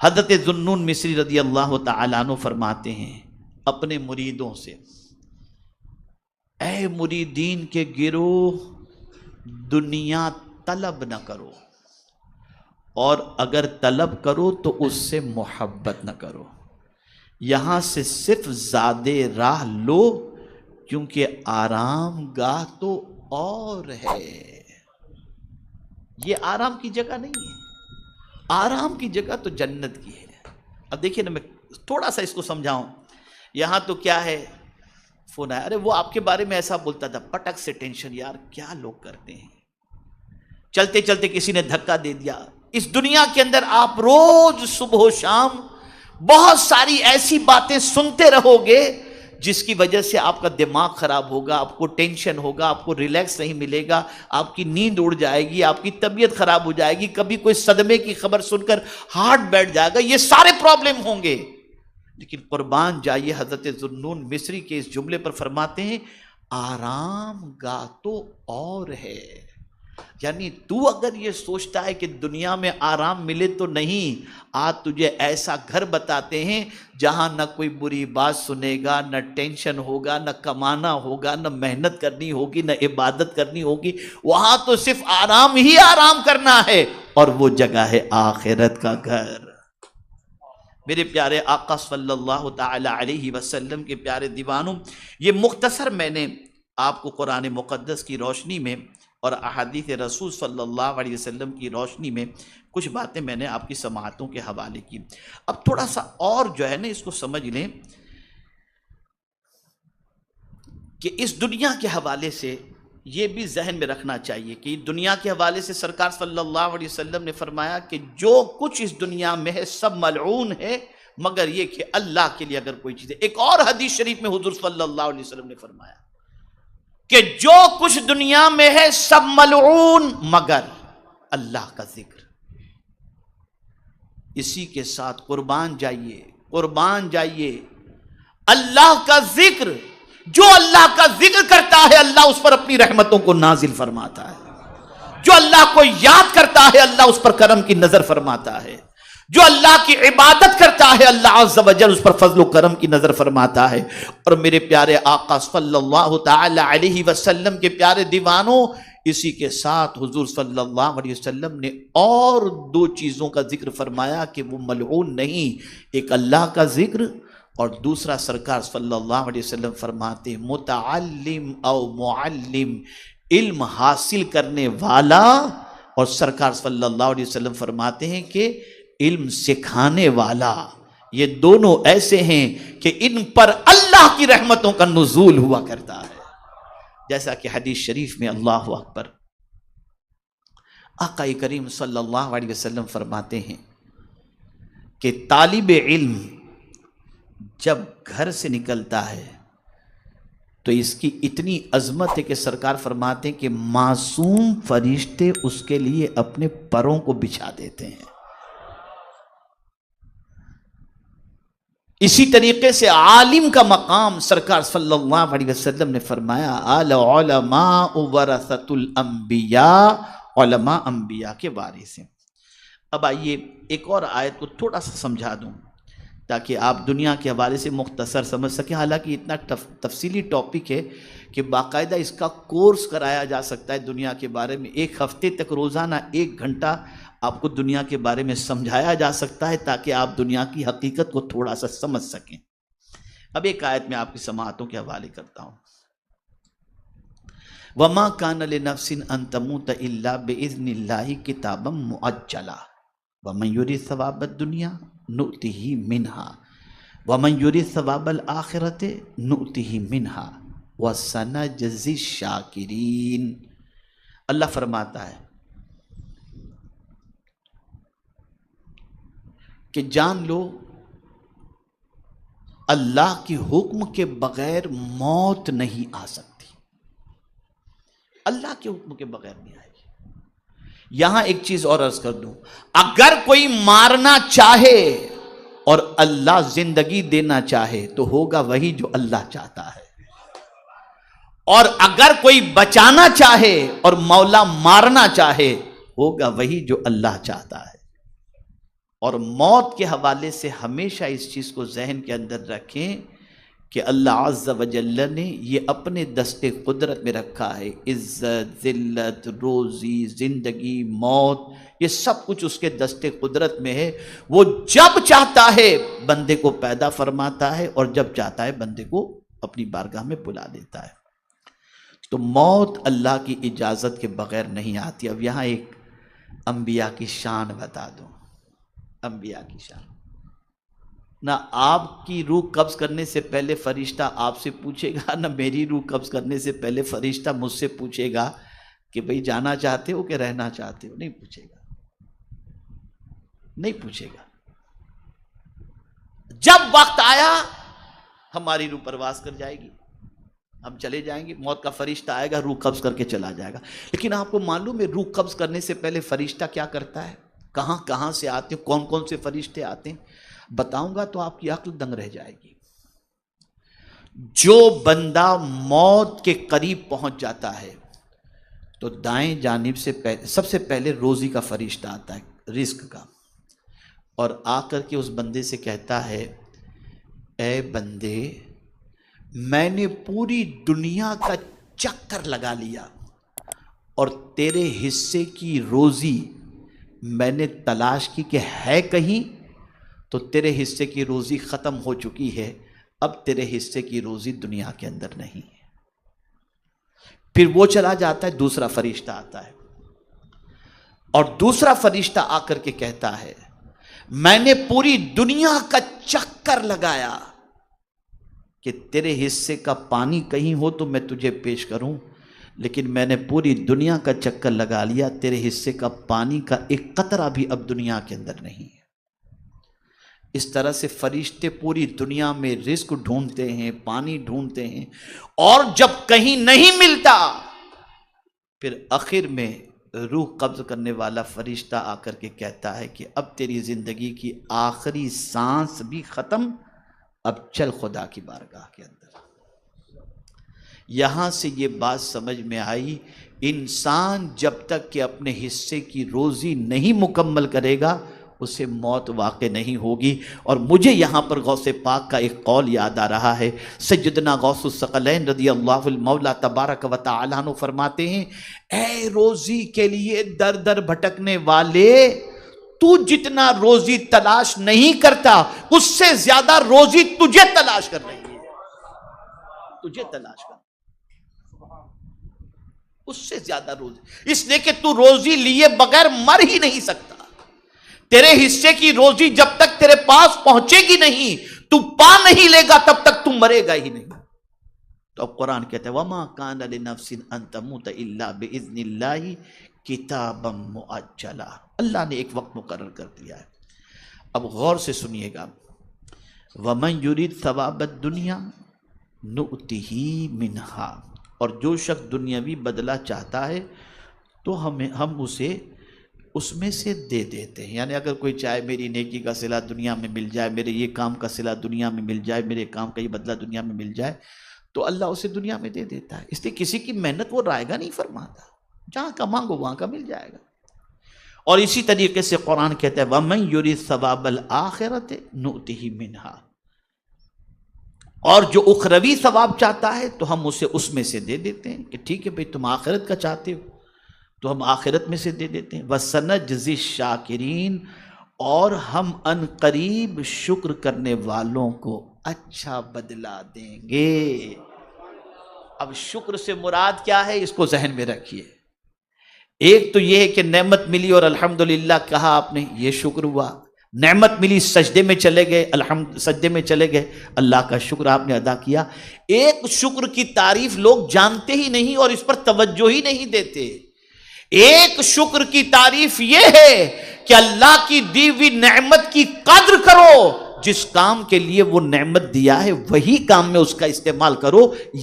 حضرت ذوالنون مصری رضی اللہ تعالیٰ عنہ فرماتے ہیں اپنے مریدوں سے، اے مریدین کے گروہ، دنیا طلب نہ کرو، اور اگر طلب کرو تو اس سے محبت نہ کرو. یہاں سے صرف زادے راہ لو کیونکہ آرام گاہ تو اور ہے. یہ آرام کی جگہ نہیں ہے، آرام کی جگہ تو جنت کی ہے. اب دیکھیے نا، میں تھوڑا سا اس کو سمجھاؤں. یہاں تو کیا ہے، فون آیا، ارے وہ آپ کے بارے میں ایسا بولتا تھا، پٹک سے ٹینشن. یار کیا لوگ کرتے ہیں، چلتے چلتے کسی نے دھکا دے دیا. اس دنیا کے اندر آپ روز صبح و شام بہت ساری ایسی باتیں سنتے رہو گے جس کی وجہ سے آپ کا دماغ خراب ہوگا، آپ کو ٹینشن ہوگا، آپ کو ریلیکس نہیں ملے گا، آپ کی نیند اڑ جائے گی، آپ کی طبیعت خراب ہو جائے گی، کبھی کوئی صدمے کی خبر سن کر ہارٹ بیٹھ جائے گا. یہ سارے پرابلم ہوں گے. لیکن قربان جائیے، حضرت ذوالنون مصری کے اس جملے پر فرماتے ہیں آرام گاہ تو اور ہے. یعنی تو اگر یہ سوچتا ہے کہ دنیا میں آرام ملے تو نہیں، آج تجھے ایسا گھر بتاتے ہیں جہاں نہ کوئی بری بات سنے گا، نہ ٹینشن ہوگا، نہ کمانا ہوگا، نہ محنت کرنی ہوگی، نہ عبادت کرنی ہوگی. وہاں تو صرف آرام ہی آرام کرنا ہے، اور وہ جگہ ہے آخرت کا گھر. میرے پیارے آقا صلی اللہ تعالی علیہ وسلم کے پیارے دیوانوں، یہ مختصر میں نے آپ کو قرآن مقدس کی روشنی میں اور احادیث رسول صلی اللہ علیہ وسلم کی روشنی میں کچھ باتیں میں نے آپ کی سماعتوں کے حوالے کی. اب تھوڑا سا اور جو ہے نا اس کو سمجھ لیں کہ اس دنیا کے حوالے سے یہ بھی ذہن میں رکھنا چاہیے کہ دنیا کے حوالے سے سرکار صلی اللہ علیہ وسلم نے فرمایا کہ جو کچھ اس دنیا میں ہے سب ملعون ہے مگر یہ کہ اللہ کے لیے اگر کوئی چیز ہے. ایک اور حدیث شریف میں حضور صلی اللہ علیہ وسلم نے فرمایا کہ جو کچھ دنیا میں ہے سب ملعون مگر اللہ کا ذکر. اسی کے ساتھ قربان جائیے اللہ کا ذکر جو اللہ کا ذکر کرتا ہے اللہ اس پر اپنی رحمتوں کو نازل فرماتا ہے، جو اللہ کو یاد کرتا ہے اللہ اس پر کرم کی نظر فرماتا ہے، جو اللہ کی عبادت کرتا ہے اللہ عز و جل اس پر فضل و کرم کی نظر فرماتا ہے۔ اور میرے پیارے آقا صلی اللہ تعالی علیہ وسلم کے پیارے دیوانوں، اسی کے ساتھ حضور صلی اللہ علیہ وسلم نے اور دو چیزوں کا ذکر فرمایا کہ وہ ملعون نہیں، ایک اللہ کا ذکر اور دوسرا سرکار صلی اللہ علیہ وسلم فرماتے ہیں متعلم او معلم، علم حاصل کرنے والا، اور سرکار صلی اللہ علیہ وسلم فرماتے ہیں کہ علم سکھانے والا، یہ دونوں ایسے ہیں کہ ان پر اللہ کی رحمتوں کا نزول ہوا کرتا ہے، جیسا کہ حدیث شریف میں اللہ اکبر آقا کریم صلی اللہ علیہ وسلم فرماتے ہیں کہ طالب علم جب گھر سے نکلتا ہے تو اس کی اتنی عظمت ہے کہ سرکار فرماتے ہیں کہ معصوم فرشتے اس کے لیے اپنے پروں کو بچھا دیتے ہیں۔ اسی طریقے سے عالم کا مقام سرکار صلی اللہ علیہ وسلم نے فرمایا العلماء ورثۃ الانبیاء، علماء انبیاء کے وارث ہیں۔ اب آئیے ایک اور آیت کو تھوڑا سا سمجھا دوں تاکہ آپ دنیا کے حوالے سے مختصر سمجھ سکیں، حالانکہ اتنا تفصیلی ٹاپک ہے کہ باقاعدہ اس کا کورس کرایا جا سکتا ہے دنیا کے بارے میں، ایک ہفتے تک روزانہ 1 گھنٹہ آپ کو دنیا کے بارے میں سمجھایا جا سکتا ہے تاکہ آپ دنیا کی حقیقت کو تھوڑا سا سمجھ سکیں۔ اب ایک آیت میں آپ کی سماعتوں کے حوالے کرتا ہوں۔ وَمَا كَانَ لِنَفْسٍ أَن تَمُوتَ إِلَّا بِإِذْنِ اللَّهِ كِتَابًا مُؤَجَّلًا وَمَن يُرِدْ ثَوَابَ الدُّنْيَا نُؤْتِهِ مِنْهَا وَمَن يُرِدْ ثَوَابَ الْآخِرَةِ نُؤْتِهِ مِنْهَا وَسَنَجْزِي الشَّاكِرِينَ۔ اللہ فرماتا ہے کہ جان لو اللہ کی حکم کے بغیر موت نہیں آ سکتی، اللہ کے حکم کے بغیر نہیں آئے گی۔ یہاں ایک چیز اور عرض کر دوں، اگر کوئی مارنا چاہے اور اللہ زندگی دینا چاہے تو ہوگا وہی جو اللہ چاہتا ہے، اور اگر کوئی بچانا چاہے اور مولا مارنا چاہے ہوگا وہی جو اللہ چاہتا ہے۔ اور موت کے حوالے سے ہمیشہ اس چیز کو ذہن کے اندر رکھیں کہ اللہ عز و جل نے یہ اپنے دست قدرت میں رکھا ہے، عزت، ذلت، روزی، زندگی، موت، یہ سب کچھ اس کے دست قدرت میں ہے۔ وہ جب چاہتا ہے بندے کو پیدا فرماتا ہے اور جب چاہتا ہے بندے کو اپنی بارگاہ میں بلا لیتا ہے۔ تو موت اللہ کی اجازت کے بغیر نہیں آتی۔ اب یہاں ایک انبیاء کی شان بتا دوں، انبیاء کی شان، نہ آپ کی روح قبض کرنے سے پہلے فرشتہ آپ سے پوچھے گا، نہ میری روح قبض کرنے سے پہلے فرشتہ مجھ سے پوچھے گا کہ بھئی جانا چاہتے ہو کہ رہنا چاہتے ہو، نہیں پوچھے گا، نہیں پوچھے گا۔ جب وقت آیا ہماری روح پرواز کر جائے گی، ہم چلے جائیں گے، موت کا فرشتہ آئے گا روح قبض کر کے چلا جائے گا۔ لیکن آپ کو معلوم ہے روح قبض کرنے سے پہلے فرشتہ کیا کرتا ہے، کہاں کہاں سے آتے ہیں، کون کون سے فرشتے آتے ہیں، بتاؤں گا تو آپ کی عقل دنگ رہ جائے گی۔ جو بندہ موت کے قریب پہنچ جاتا ہے تو دائیں جانب سے سب سے پہلے روزی کا فرشتہ آتا ہے، رزق کا، اور آ کر کے اس بندے سے کہتا ہے اے بندے میں نے پوری دنیا کا چکر لگا لیا اور تیرے حصے کی روزی میں نے تلاش کی کہ ہے کہیں، تو تیرے حصے کی روزی ختم ہو چکی ہے، اب تیرے حصے کی روزی دنیا کے اندر نہیں ہے۔ پھر وہ چلا جاتا ہے، دوسرا فرشتہ آتا ہے اور دوسرا فرشتہ آ کر کے کہتا ہے میں نے پوری دنیا کا چکر لگایا کہ تیرے حصے کا پانی کہیں ہو تو میں تجھے پیش کروں، لیکن میں نے پوری دنیا کا چکر لگا لیا، تیرے حصے کا پانی کا ایک قطرہ بھی اب دنیا کے اندر نہیں ہے۔ اس طرح سے فرشتے پوری دنیا میں رزق ڈھونڈتے ہیں، پانی ڈھونڈتے ہیں، اور جب کہیں نہیں ملتا پھر آخر میں روح قبض کرنے والا فرشتہ آ کر کے کہتا ہے کہ اب تیری زندگی کی آخری سانس بھی ختم، اب چل خدا کی بارگاہ کے اندر۔ یہاں سے یہ بات سمجھ میں آئی، انسان جب تک کہ اپنے حصے کی روزی نہیں مکمل کرے گا اسے موت واقع نہیں ہوگی۔ اور مجھے یہاں پر غوث پاک کا ایک قول یاد آ رہا ہے، سیدنا غوث الثقلین رضی اللہ المولا تبارک و تعالیٰ عنہ فرماتے ہیں، اے روزی کے لیے در در بھٹکنے والے، تو جتنا روزی تلاش نہیں کرتا اس سے زیادہ روزی تجھے تلاش کر رہی ہے، تجھے تلاش کر اس سے زیادہ روزی، اس لیے کہ تو روزی لیے بغیر مر ہی نہیں سکتا۔ تیرے حصے کی روزی جب تک تیرے پاس پہنچے گی نہیں، تو پا نہیں لے گا، تب تک تو مرے گا ہی نہیں۔ تو اب قرآن کہتا ہے وَمَا كَانَ لِنَفْسٍ أَن تَمُوتَ إِلَّا بِإِذْنِ اللَّهِ كِتَابًا مُؤَجَّلًا، اللہ نے ایک وقت مقرر کر دیا ہے۔ اب غور سے سنیے گا، وَمَن يُرِدْ ثَوَابَ الدُّنْيَا نُؤْتِهِ مِنْهَا، اور جو شخص دنیاوی بدلہ چاہتا ہے تو ہم اسے اس میں سے دے دیتے ہیں۔ یعنی اگر کوئی چاہے میری نیکی کا صلہ دنیا میں مل جائے، میرے یہ کام کا صلہ دنیا میں مل جائے، میرے کام کا یہ بدلہ دنیا میں مل جائے، تو اللہ اسے دنیا میں دے دیتا ہے۔ اس لیے کسی کی محنت وہ رائے گا نہیں فرماتا، جہاں کا مانگو وہاں کا مل جائے گا۔ اور اسی طریقے سے قرآن کہتا ہے وَمَن يُرِدْ ثَوَابَ الْآخِرَةِ نُؤْتِهِ مِنْهَا، اور جو اخروی ثواب چاہتا ہے تو ہم اسے اس میں سے دے دیتے ہیں، کہ ٹھیک ہے بھئی تم آخرت کا چاہتے ہو تو ہم آخرت میں سے دے دیتے ہیں۔ وَسَنَجْزِي الشَّاكِرِينَ، اور ہم ان قریب شکر کرنے والوں کو اچھا بدلہ دیں گے۔ اب شکر سے مراد کیا ہے اس کو ذہن میں رکھیے۔ ایک تو یہ ہے کہ نعمت ملی اور الحمدللہ کہا آپ نے، یہ شکر ہوا۔ نعمت ملی، سجدے میں چلے گئے، سجدے میں چلے گئے، اللہ کا شکر آپ نے ادا کیا۔ ایک شکر کی تعریف لوگ جانتے ہی نہیں اور اس پر توجہ ہی نہیں دیتے۔ ایک شکر کی تعریف یہ ہے کہ اللہ کی دی ہوئی نعمت کی قدر کرو، جس کام کے لیے وہ نعمت دیا ہے وہی کام میں اس کا استعمال کرو،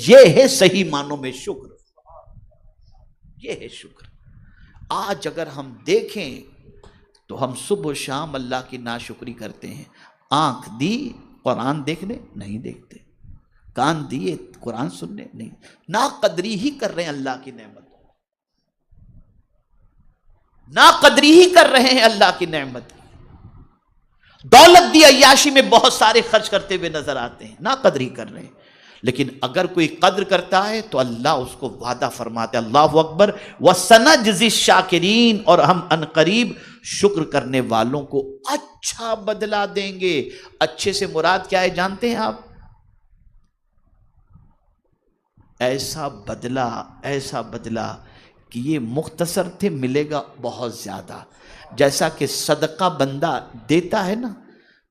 یہ ہے صحیح معنوں میں شکر، یہ ہے شکر۔ آج اگر ہم دیکھیں تو ہم صبح و شام اللہ کی ناشکری کرتے ہیں۔ آنکھ دی قرآن دیکھنے نہیں دیکھتے، کان دیے قرآن سننے نہیں، ناقدری ہی کر رہے ہیں اللہ کی نعمت، ناقدری ہی کر رہے ہیں اللہ کی نعمت۔ دولت دی عیاشی میں بہت سارے خرچ کرتے ہوئے نظر آتے ہیں، ناقدری کر رہے ہیں۔ لیکن اگر کوئی قدر کرتا ہے تو اللہ اس کو وعدہ فرماتے ہیں، اللہ اکبر، وَسَنَجْزِي الشَّاكِرِينَ، اور ہم ان قریب شکر کرنے والوں کو اچھا بدلہ دیں گے۔ اچھے سے مراد کیا ہے جانتے ہیں آپ؟ ایسا بدلہ کہ یہ مختصر تھے، ملے گا بہت زیادہ۔ جیسا کہ صدقہ بندہ دیتا ہے نا،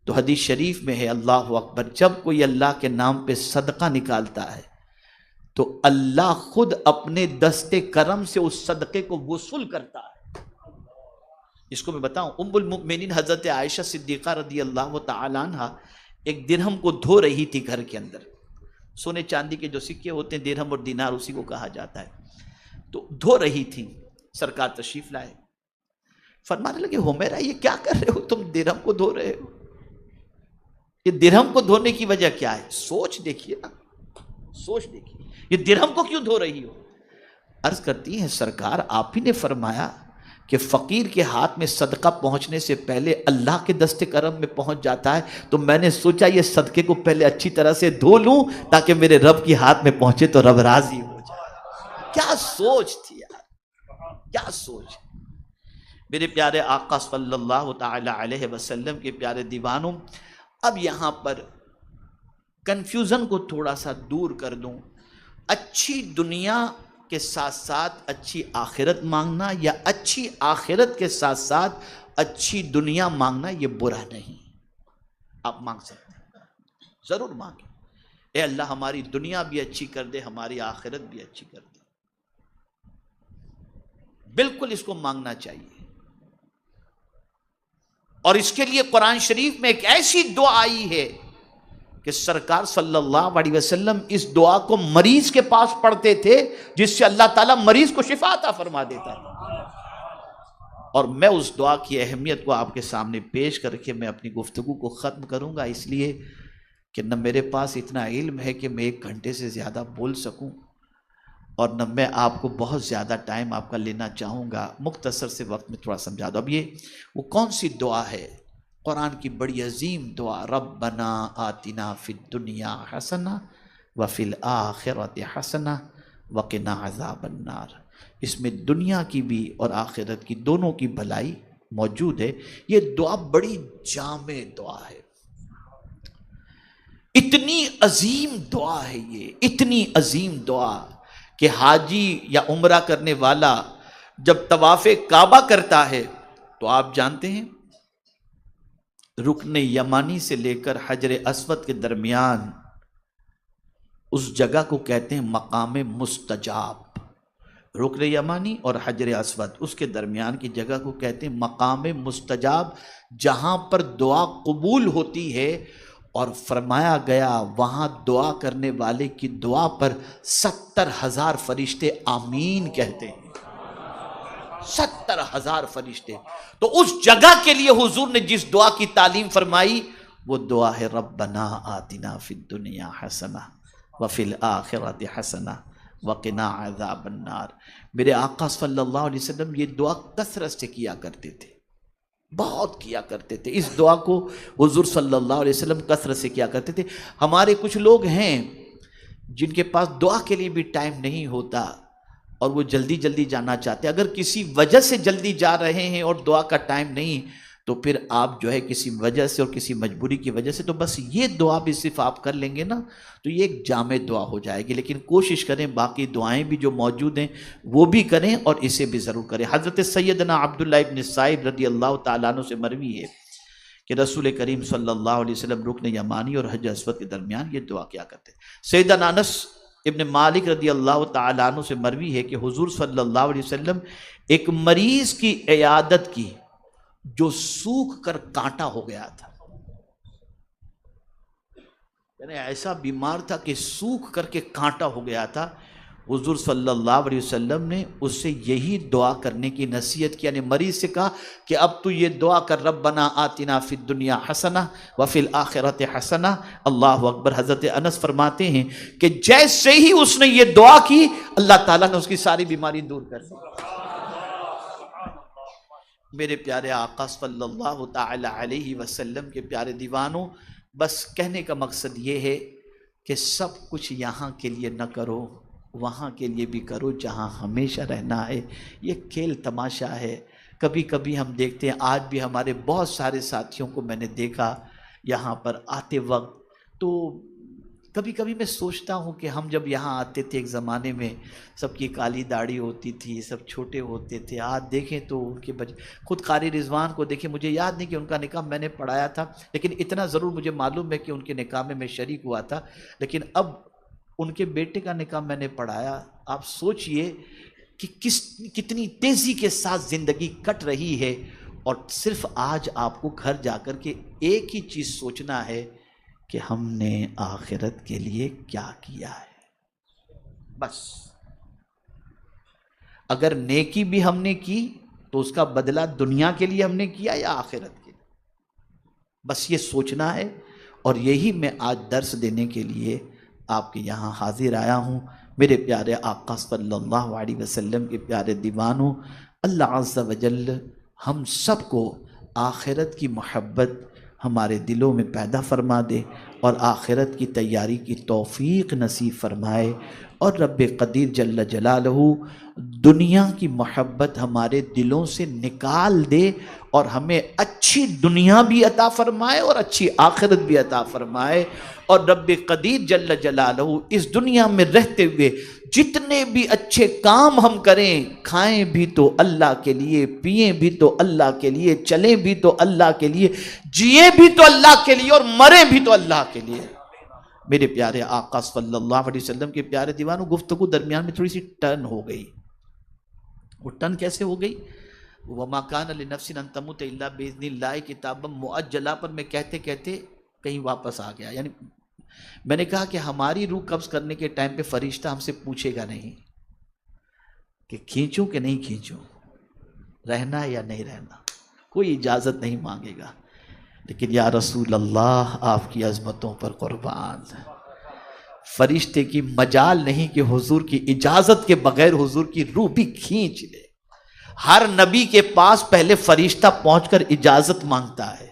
تو حدیث شریف میں ہے اللہ اکبر، جب کوئی اللہ کے نام پہ صدقہ نکالتا ہے تو اللہ خود اپنے دست کرم سے اس صدقے کو وصول کرتا ہے۔ اس کو میں بتاؤں، ام المؤمنین حضرت عائشہ صدیقہ رضی اللہ تعالی عنہ ایک درہم کو دھو رہی تھی گھر کے اندر۔ سونے چاندی کے جو سکے ہوتے ہیں درہم اور دینار اسی کو کہا جاتا ہے، تو دھو رہی تھی، سرکار تشریف لائے، فرمانے لگے حمیرہ یہ کیا کر رہے ہو، تم درہم کو دھو رہے ہو؟ یہ درہم کو دھونے کی وجہ کیا ہے؟ سوچ دیکھیے نا، سوچ دیکھیے، یہ درہم کو کیوں دھو رہی ہو؟ عرض کرتی ہیں سرکار آپ ہی نے فرمایا کہ فقیر کے ہاتھ میں صدقہ پہنچنے سے پہلے اللہ کے دست کرم میں پہنچ جاتا ہے، تو میں نے سوچا یہ صدقے کو پہلے اچھی طرح سے دھو لوں تاکہ میرے رب کی ہاتھ میں پہنچے تو رب راضی ہو جائے۔ کیا سوچ تھی یار، کیا سوچ۔ میرے پیارے آقا صلی اللہ تعالی علیہ وسلم کے پیارے دیوانوں، اب یہاں پر کنفیوژن کو تھوڑا سا دور کر دوں۔ اچھی دنیا کے ساتھ ساتھ اچھی آخرت مانگنا یا اچھی آخرت کے ساتھ ساتھ اچھی دنیا مانگنا یہ برا نہیں، آپ مانگ سکتے ہیں، ضرور مانگیں۔ اے اللہ ہماری دنیا بھی اچھی کر دے، ہماری آخرت بھی اچھی کر دے، بالکل اس کو مانگنا چاہیے۔ اور اس کے لیے قرآن شریف میں ایک ایسی دعا آئی ہے کہ سرکار صلی اللہ علیہ وسلم اس دعا کو مریض کے پاس پڑھتے تھے، جس سے اللہ تعالیٰ مریض کو شفا عطا فرما دیتا تھا۔ اور میں اس دعا کی اہمیت کو آپ کے سامنے پیش کر کے میں اپنی گفتگو کو ختم کروں گا، اس لیے کہ نہ میرے پاس اتنا علم ہے کہ میں 1 گھنٹے سے زیادہ بول سکوں، اور نہ میں آپ کو بہت زیادہ ٹائم آپ کا لینا چاہوں گا، مختصر سے وقت میں تھوڑا سمجھا دو۔ اب یہ وہ کون سی دعا ہے؟ قرآن کی بڑی عظیم دعا، ربنا آتنا فی الدنیا حسنہ وفی الآخرۃ حسنہ وقنا عذاب النار۔ اس میں دنیا کی بھی اور آخرت کی دونوں کی بھلائی موجود ہے۔ یہ دعا بڑی جامع دعا ہے، اتنی عظیم دعا ہے، یہ اتنی عظیم دعا کہ حاجی یا عمرہ کرنے والا جب طواف کعبہ کرتا ہے تو آپ جانتے ہیں رکن یمانی سے لے کر حجر اسود کے درمیان اس جگہ کو کہتے ہیں مقام مستجاب۔ رکن یمانی اور حجر اسود، اس کے درمیان کی جگہ کو کہتے ہیں مقام مستجاب، جہاں پر دعا قبول ہوتی ہے۔ اور فرمایا گیا وہاں دعا کرنے والے کی دعا پر 70,000 فرشتے آمین کہتے ہیں، 70,000 فرشتے۔ تو اس جگہ کے لیے حضور نے جس دعا کی تعلیم فرمائی وہ دعا ہے ربنا آتنا فی الدنیا حسنہ وفی الآخرۃ حسنہ وقنا عذاب النار۔ میرے آقا صلی اللہ علیہ وسلم یہ دعا کثرت سے کیا کرتے تھے، بہت کیا کرتے تھے۔ اس دعا کو حضور صلی اللہ علیہ وسلم کثرت سے کیا کرتے تھے۔ ہمارے کچھ لوگ ہیں جن کے پاس دعا کے لیے بھی ٹائم نہیں ہوتا اور وہ جلدی جلدی جانا چاہتے ہیں۔ اگر کسی وجہ سے جلدی جا رہے ہیں اور دعا کا ٹائم نہیں تو پھر آپ جو ہے کسی وجہ سے اور کسی مجبوری کی وجہ سے تو بس یہ دعا بھی صرف آپ کر لیں گے نا تو یہ ایک جامع دعا ہو جائے گی۔ لیکن کوشش کریں باقی دعائیں بھی جو موجود ہیں وہ بھی کریں اور اسے بھی ضرور کریں۔ حضرت سیدنا عبداللہ ابن سائب رضی اللہ تعالیٰ عنہ سے مروی ہے کہ رسول کریم صلی اللہ علیہ وسلم رکن یمانی اور حجر اسود کے درمیان یہ دعا کیا کرتے۔ سیدنا انس ابن مالک رضی اللہ تعالیٰ عنہ سے مروی ہے کہ حضور صلی اللہ علیہ وسلم ایک مریض کی عیادت کی جو سوکھ کر کانٹا ہو گیا تھا، یعنی ایسا بیمار تھا کہ سوکھ کر کے کانٹا ہو گیا تھا۔ حضور صلی اللہ علیہ وسلم نے اس سے یہی دعا کرنے کی نصیحت کی، یعنی مریض سے کہا کہ اب تو یہ دعا کر ربنا آتنا فی الدنیا حسنہ وفی الآخرۃ حسنہ۔ اللہ اکبر۔ حضرت انس فرماتے ہیں کہ جیسے ہی اس نے یہ دعا کی اللہ تعالیٰ نے اس کی ساری بیماری دور کر دی۔ میرے پیارے آقا صلی اللہ تعالی علیہ وسلم کے پیارے دیوانوں، بس کہنے کا مقصد یہ ہے کہ سب کچھ یہاں کے لیے نہ کرو، وہاں کے لیے بھی کرو جہاں ہمیشہ رہنا ہے۔ یہ کھیل تماشا ہے۔ کبھی کبھی ہم دیکھتے ہیں، آج بھی ہمارے بہت سارے ساتھیوں کو میں نے دیکھا یہاں پر آتے وقت، تو کبھی کبھی میں سوچتا ہوں کہ ہم جب یہاں آتے تھے ایک زمانے میں سب کی کالی داڑھی ہوتی تھی، سب چھوٹے ہوتے تھے۔ آج دیکھیں تو ان کے خود قاری رضوان کو دیکھیں، مجھے یاد نہیں کہ ان کا نکاح میں نے پڑھایا تھا، لیکن اتنا ضرور مجھے معلوم ہے کہ ان کے نکاح میں شریک ہوا تھا، لیکن اب ان کے بیٹے کا نکاح میں نے پڑھایا۔ آپ سوچئے کہ کتنی تیزی کے ساتھ زندگی کٹ رہی ہے، اور صرف آج آپ کو گھر جا کر کے ایک ہی چیز سوچنا ہے کہ ہم نے آخرت کے لیے کیا کیا ہے۔ بس اگر نیکی بھی ہم نے کی تو اس کا بدلہ دنیا کے لیے ہم نے کیا یا آخرت کے لیے، بس یہ سوچنا ہے۔ اور یہی میں آج درس دینے کے لیے آپ کے یہاں حاضر آیا ہوں۔ میرے پیارے آقا صلی اللہ علیہ وسلم کے پیارے دیوانوں، اللہ عز و جل ہم سب کو آخرت کی محبت ہمارے دلوں میں پیدا فرما دے اور آخرت کی تیاری کی توفیق نصیب فرمائے، اور رب قدیر جل جلالہ دنیا کی محبت ہمارے دلوں سے نکال دے اور ہمیں اچھی دنیا بھی عطا فرمائے اور اچھی آخرت بھی عطا فرمائے۔ اور رب قدیر جل جلالہ اس دنیا میں رہتے ہوئے جتنے بھی اچھے کام ہم کریں، کھائیں بھی تو اللہ کے لیے، پئیں بھی تو اللہ کے لیے، چلیں بھی تو اللہ کے لیے، جیے بھی تو اللہ کے لیے اور مریں بھی تو اللہ کے لیے۔ میرے پیارے آقا صلی اللہ علیہ وسلم کے پیارے دیوانوں، گفتگو درمیان میں تھوڑی سی ٹرن ہو گئی۔ وہ ٹرن کیسے ہو گئی؟ وَمَا كَانَ لِنَفْسٍ أَن تَمُوتَ إِلَّا بِإِذْنِ اللَّهِ کتابًا مُؤَجَّلًا پر میں کہتے کہتے کہیں واپس آ گیا۔ یعنی میں نے کہا کہ ہماری روح قبض کرنے کے ٹائم پہ فرشتہ ہم سے پوچھے گا نہیں کہ کھینچوں کہ نہیں کھینچوں، رہنا یا نہیں رہنا، کوئی اجازت نہیں مانگے گا۔ لیکن یا رسول اللہ آپ کی عظمتوں پر قربان، فرشتے کی مجال نہیں کہ حضور کی اجازت کے بغیر حضور کی روح بھی کھینچ لے۔ ہر نبی کے پاس پہلے فرشتہ پہنچ کر اجازت مانگتا ہے،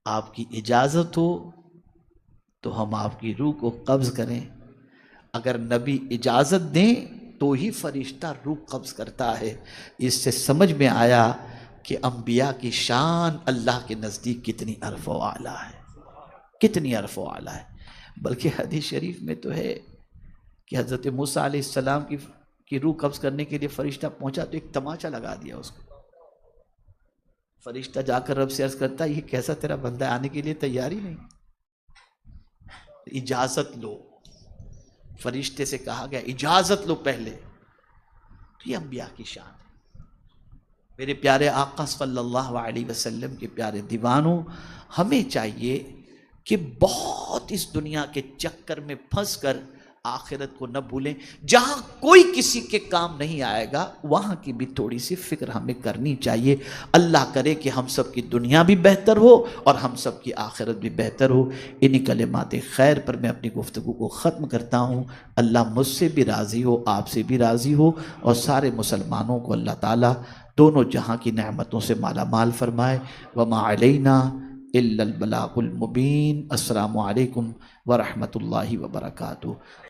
آپ کی اجازت ہو تو ہم آپ کی روح کو قبض کریں، اگر نبی اجازت دیں تو ہی فرشتہ روح قبض کرتا ہے۔ اس سے سمجھ میں آیا کہ انبیاء کی شان اللہ کے نزدیک کتنی عرف و اعلیٰ ہے، کتنی عرف و اعلیٰ ہے۔ بلکہ حدیث شریف میں تو ہے کہ حضرت موسیٰ علیہ السلام کی روح قبض کرنے کے لیے فرشتہ پہنچا تو ایک تماچا لگا دیا اس کو۔ فرشتہ جا کر رب سے عرض کرتا ہے یہ کیسا تیرا بندہ آنے کے لیے تیار ہی نہیں، اجازت لو۔ فرشتے سے کہا گیا اجازت لو پہلے، تو یہ انبیاء کی شان ہے۔ میرے پیارے آقا صلی اللہ علیہ وسلم کے پیارے دیوانوں، ہمیں چاہیے کہ بہت اس دنیا کے چکر میں پھنس کر آخرت کو نہ بھولیں۔ جہاں کوئی کسی کے کام نہیں آئے گا وہاں کی بھی تھوڑی سی فکر ہمیں کرنی چاہیے۔ اللہ کرے کہ ہم سب کی دنیا بھی بہتر ہو اور ہم سب کی آخرت بھی بہتر ہو۔ انہی کلمات خیر پر میں اپنی گفتگو کو ختم کرتا ہوں۔ اللہ مجھ سے بھی راضی ہو، آپ سے بھی راضی ہو، اور سارے مسلمانوں کو اللہ تعالیٰ دونوں جہاں کی نعمتوں سے مالا مال فرمائے۔ وما علینا الا البلاغ المبین۔ السلام علیکم ورحمۃ اللہ وبرکاتہ۔